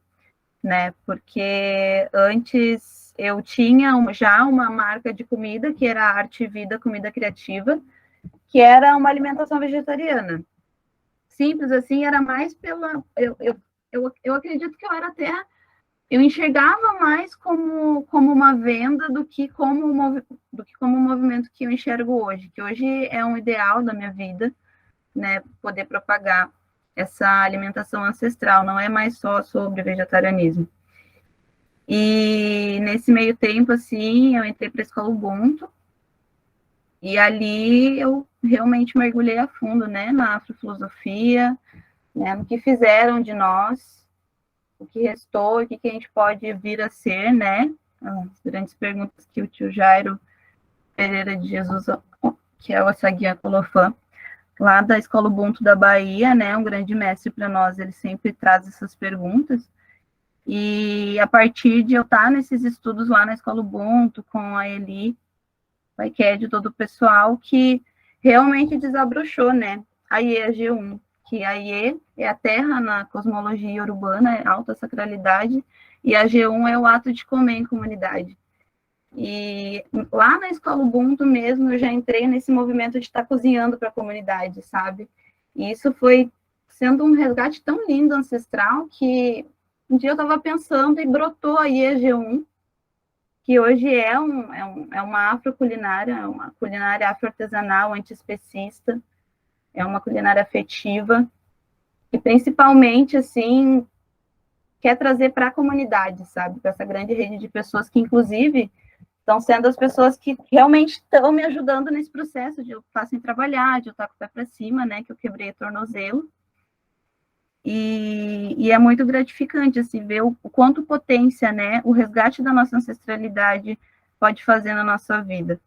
né? Porque antes eu tinha já uma marca de comida, que era Arte e Vida Comida Criativa, que era uma alimentação vegetariana. Simples assim, era mais pela... Eu acredito que eu era até... Eu enxergava mais como uma venda do que como um movimento que eu enxergo hoje, que hoje é um ideal da minha vida, né, poder propagar essa alimentação ancestral, não é mais só sobre vegetarianismo. E nesse meio tempo, assim, eu entrei para a escola Ubuntu, e ali eu realmente mergulhei a fundo, né, na afrofilosofia, né, no que fizeram de nós, o que restou, o que a gente pode vir a ser, né, as grandes perguntas que o tio Jairo Pereira de Jesus, que é o Saguian Colofã, lá da Escola Ubuntu da Bahia, né, um grande mestre para nós, ele sempre traz essas perguntas, e a partir de eu estar nesses estudos lá na Escola Ubuntu, com a Eli, o IQED, todo o pessoal, que realmente desabrochou, né, a IE G1, que a IE é a terra na cosmologia urbana, é alta sacralidade, e a G1 é o ato de comer em comunidade. E lá na Escola Ubuntu mesmo, eu já entrei nesse movimento de estar cozinhando para a comunidade, sabe? E isso foi sendo um resgate tão lindo, ancestral, que um dia eu estava pensando e brotou aí a G1, que hoje é uma afroculinária, uma culinária afroartesanal, antiespecista, é uma culinária afetiva, e principalmente, assim, quer trazer para a comunidade, sabe? Para essa grande rede de pessoas que, inclusive, estão sendo as pessoas que realmente estão me ajudando nesse processo de eu estar sem trabalhar, de eu estar com o pé para cima, né? Que eu quebrei o tornozelo. E é muito gratificante, assim, ver o quanto potência, né? O resgate da nossa ancestralidade pode fazer na nossa vida.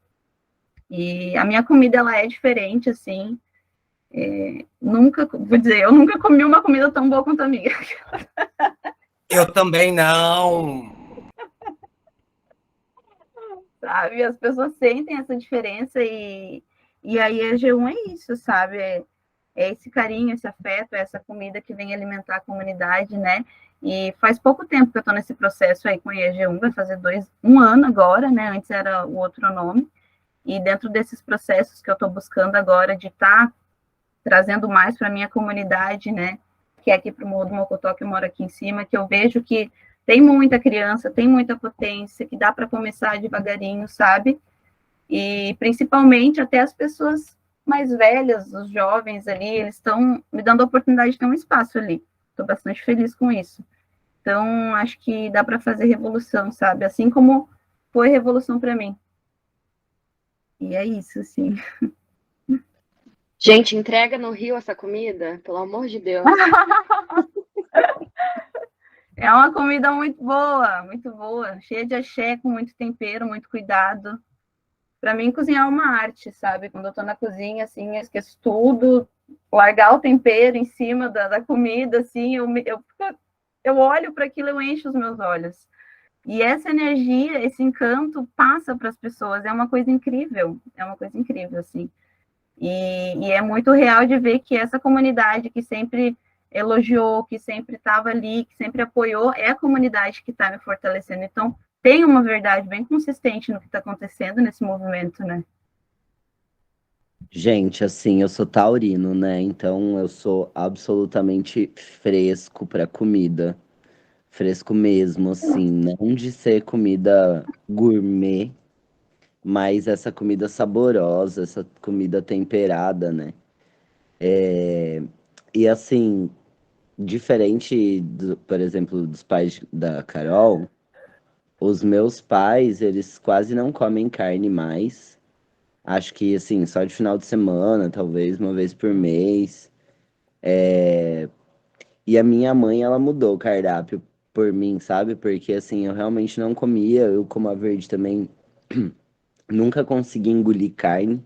E a minha comida, ela é diferente, assim. Vou dizer, eu nunca comi uma comida tão boa quanto a minha. Eu também não. Sabe? As pessoas sentem essa diferença e aí a G1 é isso, sabe? É esse carinho, esse afeto, essa comida que vem alimentar a comunidade, né? E faz pouco tempo que eu estou nesse processo aí com a EG1, vai fazer um ano agora, né? Antes era o outro nome. E dentro desses processos que eu estou buscando agora de estar trazendo mais para a minha comunidade, né? Que é aqui para o Morro do Mocotó, que eu moro aqui em cima, que eu vejo que tem muita criança, tem muita potência, que dá para começar devagarinho, sabe? E principalmente até as pessoas mais velhas, os jovens ali, eles estão me dando a oportunidade de ter um espaço ali. Estou bastante feliz com isso. Então, acho que dá para fazer revolução, sabe? Assim como foi revolução para mim. E é isso, assim. Gente, entrega no Rio essa comida, pelo amor de Deus. É uma comida muito boa, cheia de axé, com muito tempero, muito cuidado. Para mim, cozinhar é uma arte, sabe? Quando eu tô na cozinha, assim, eu esqueço tudo, largar o tempero em cima da comida, assim, eu olho para aquilo, eu encho os meus olhos. E essa energia, esse encanto passa para as pessoas, é uma coisa incrível, assim. E é muito real de ver que essa comunidade que sempre elogiou, que sempre estava ali, que sempre apoiou, é a comunidade que está me fortalecendo. Então, tem uma verdade bem consistente no que está acontecendo nesse movimento, né? Gente, assim, eu sou taurino, né? Então eu sou absolutamente fresco pra comida. Fresco mesmo, assim, não de ser comida gourmet, mas essa comida saborosa, essa comida temperada, né? E assim, diferente, por exemplo, dos pais da Carol, os meus pais, eles quase não comem carne mais. Acho que, assim, só de final de semana, talvez uma vez por mês. E a minha mãe, ela mudou o cardápio por mim, sabe? Porque assim, eu realmente não comia, eu como a verde também nunca consegui engolir carne,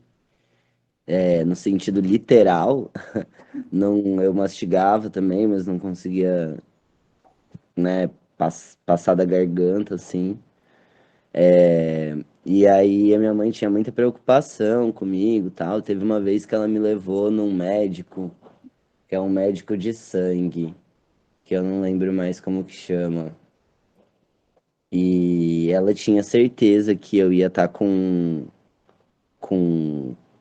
no sentido literal. Não, eu mastigava também, mas não conseguia, né, passar da garganta, assim. E aí a minha mãe tinha muita preocupação comigo, tal. Teve uma vez que ela me levou num médico, que é um médico de sangue, que eu não lembro mais como que chama. E ela tinha certeza que eu ia estar com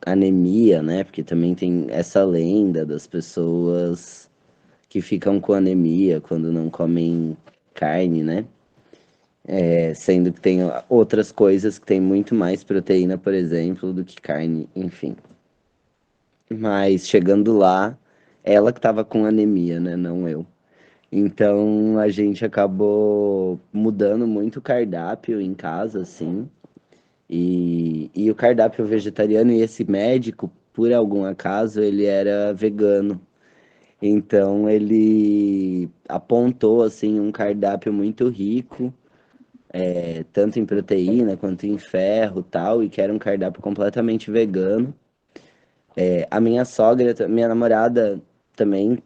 anemia, né? Porque também tem essa lenda das pessoas que ficam com anemia quando não comem carne, né? Sendo que tem outras coisas que tem muito mais proteína, por exemplo, do que carne, enfim. Mas chegando lá, ela que tava com anemia, né? Não eu. Então a gente acabou mudando muito o cardápio em casa, assim. E o cardápio vegetariano, e esse médico, por algum acaso, ele era vegano. Então ele apontou assim um cardápio muito rico, tanto em proteína quanto em ferro, tal, e que era um cardápio completamente vegano. A minha sogra, minha namorada também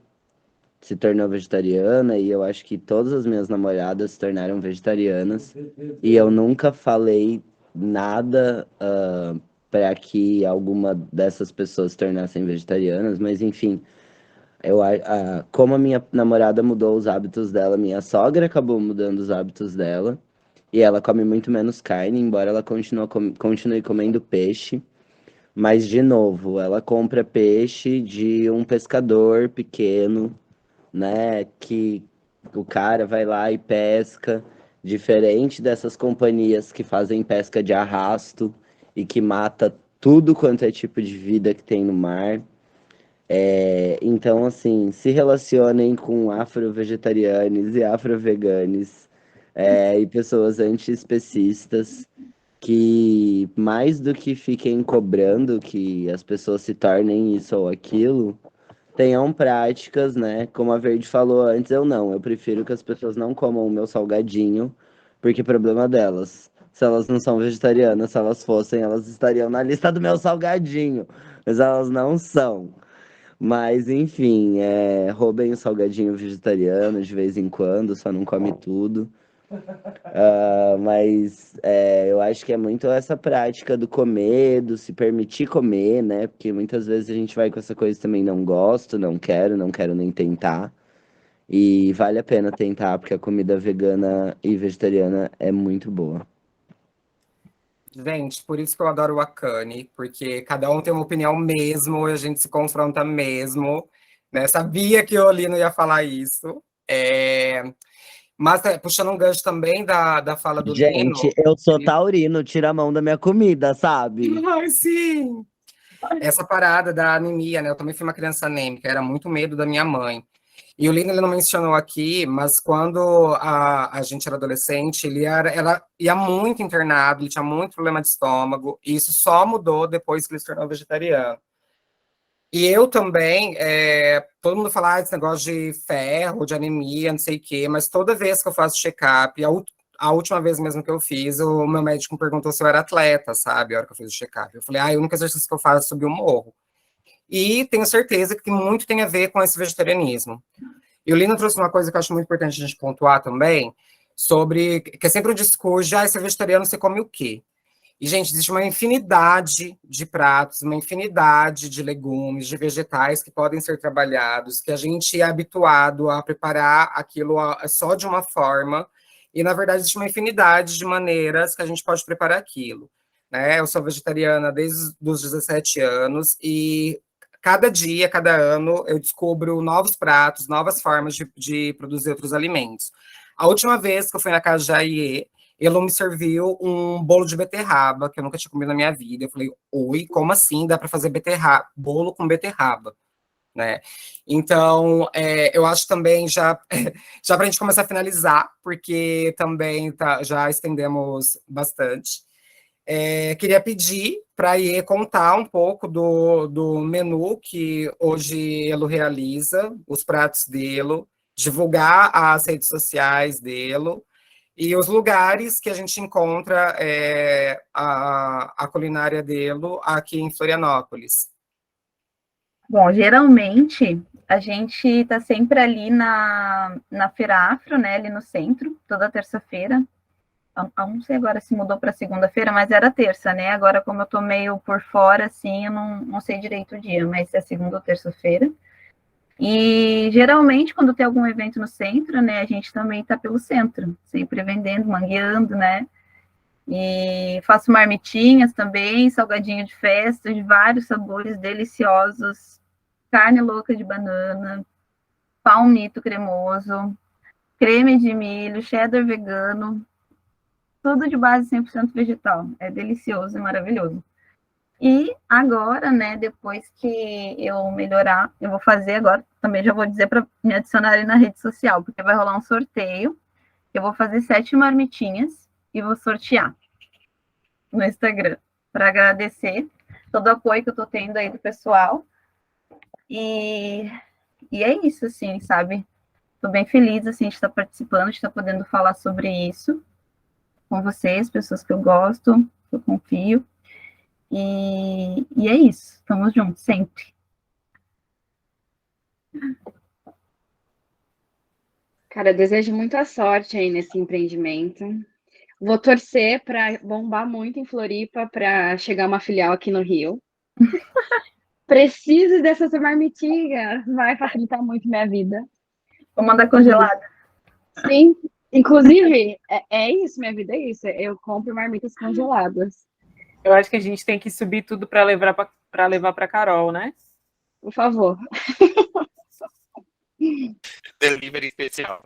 se tornou vegetariana e eu acho que todas as minhas namoradas se tornaram vegetarianas e eu nunca falei nada para que alguma dessas pessoas se tornassem vegetarianas, mas enfim, como a minha namorada mudou os hábitos dela, minha sogra acabou mudando os hábitos dela e ela come muito menos carne, embora ela continue comendo peixe. Mas, de novo, ela compra peixe de um pescador pequeno, né? Que o cara vai lá e pesca, diferente dessas companhias que fazem pesca de arrasto e que mata tudo quanto é tipo de vida que tem no mar. Então, assim, se relacionem com afro-vegetarianos e afro-veganes, e pessoas anti-especistas que mais do que fiquem cobrando que as pessoas se tornem isso ou aquilo, tenham práticas, né? Como a Verde falou antes, eu não. Eu prefiro que as pessoas não comam o meu salgadinho, porque problema delas. Se elas não são vegetarianas, se elas fossem, elas estariam na lista do meu salgadinho. Mas elas não são. Mas, enfim, roubem o salgadinho vegetariano de vez em quando, só não come tudo. Mas eu acho que é muito essa prática do comer, do se permitir comer, né? Porque muitas vezes a gente vai com essa coisa também, não gosto, não quero nem tentar. E vale a pena tentar, porque a comida vegana e vegetariana é muito boa. Gente, por isso que eu adoro o Akane, porque cada um tem uma opinião mesmo, e a gente se confronta mesmo, né? Sabia que o Olino ia falar isso. Mas puxando um gancho também da fala do Gente, Lino. eu sou taurino, tira a mão da minha comida, sabe? Ai, sim! Essa parada da anemia, né? Eu também fui uma criança anêmica, era muito medo da minha mãe. E o Lino, ele não mencionou aqui, mas quando a gente era adolescente, ela ia muito internado, ele tinha muito problema de estômago, e isso só mudou depois que ele se tornou vegetariano. E eu também, todo mundo fala desse negócio de ferro, de anemia, não sei o quê, mas toda vez que eu faço check-up, a última vez mesmo que eu fiz, o meu médico me perguntou se eu era atleta, sabe, a hora que eu fiz o check-up. Eu falei, o único exercício que eu faço é subir o morro. E tenho certeza que muito tem a ver com esse vegetarianismo. E o Lino trouxe uma coisa que eu acho muito importante a gente pontuar também, sobre, que é sempre o discurso de, esse vegetariano, você come o quê? E, gente, existe uma infinidade de pratos, uma infinidade de legumes, de vegetais que podem ser trabalhados, que a gente é habituado a preparar aquilo só de uma forma, e, na verdade, existe uma infinidade de maneiras que a gente pode preparar aquilo. Né? Eu sou vegetariana desde os 17 anos, e cada dia, cada ano, eu descubro novos pratos, novas formas de produzir outros alimentos. A última vez que eu fui na casa de Aie, ele me serviu um bolo de beterraba, que eu nunca tinha comido na minha vida. Eu falei, oi, como assim dá para fazer bolo com beterraba? Né? Então, eu acho também, já para a gente começar a finalizar, porque também já estendemos bastante. Queria pedir para a Iê contar um pouco do menu que hoje ele realiza, os pratos dele, divulgar as redes sociais dele e os lugares que a gente encontra a culinária dele aqui em Florianópolis. Bom, geralmente a gente está sempre ali na Feira Afro, né, ali no centro, toda terça-feira. Eu não sei agora se mudou para segunda-feira, mas era terça, né? Agora, como eu tô meio por fora, assim, eu não sei direito o dia, mas é segunda ou terça-feira. E geralmente, quando tem algum evento no centro, né, a gente também tá pelo centro, sempre vendendo, mangueando, né? E faço marmitinhas também, salgadinho de festa, de vários sabores deliciosos, carne louca de banana, palmito cremoso, creme de milho, cheddar vegano, tudo de base 100% vegetal. É delicioso e maravilhoso. E agora, né, depois que eu melhorar, eu vou fazer agora, também já vou dizer para me adicionarem na rede social, porque vai rolar um sorteio. Eu vou fazer 7 marmitinhas e vou sortear no Instagram, para agradecer todo o apoio que eu tô tendo aí do pessoal. E é isso, assim, sabe? Tô bem feliz, assim, de estar participando, de estar podendo falar sobre isso com vocês, pessoas que eu gosto, que eu confio. E é isso, estamos juntos, sempre. Cara, eu desejo muita sorte aí nesse empreendimento. Vou torcer para bombar muito em Floripa para chegar uma filial aqui no Rio. Preciso dessas marmitinhas, vai facilitar muito minha vida. Vou mandar congelada. Sim, inclusive, é isso, minha vida é isso. Eu compro marmitas congeladas. Eu acho que a gente tem que subir tudo para levar para Carol, né? Por favor. Delivery especial.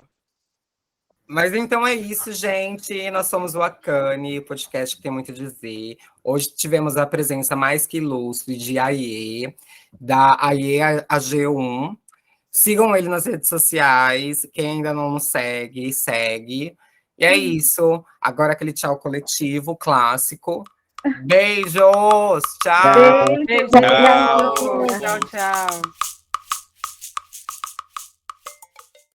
Mas então é isso, gente. Nós somos o Akane, podcast que tem muito a dizer. Hoje tivemos a presença mais que ilustre de Aie, da Aie AG1. Sigam ele nas redes sociais. Quem ainda não nos segue, segue. E é isso. Agora aquele tchau coletivo, clássico. Beijos! Tchau! Beijo. Tchau. Tchau, tchau.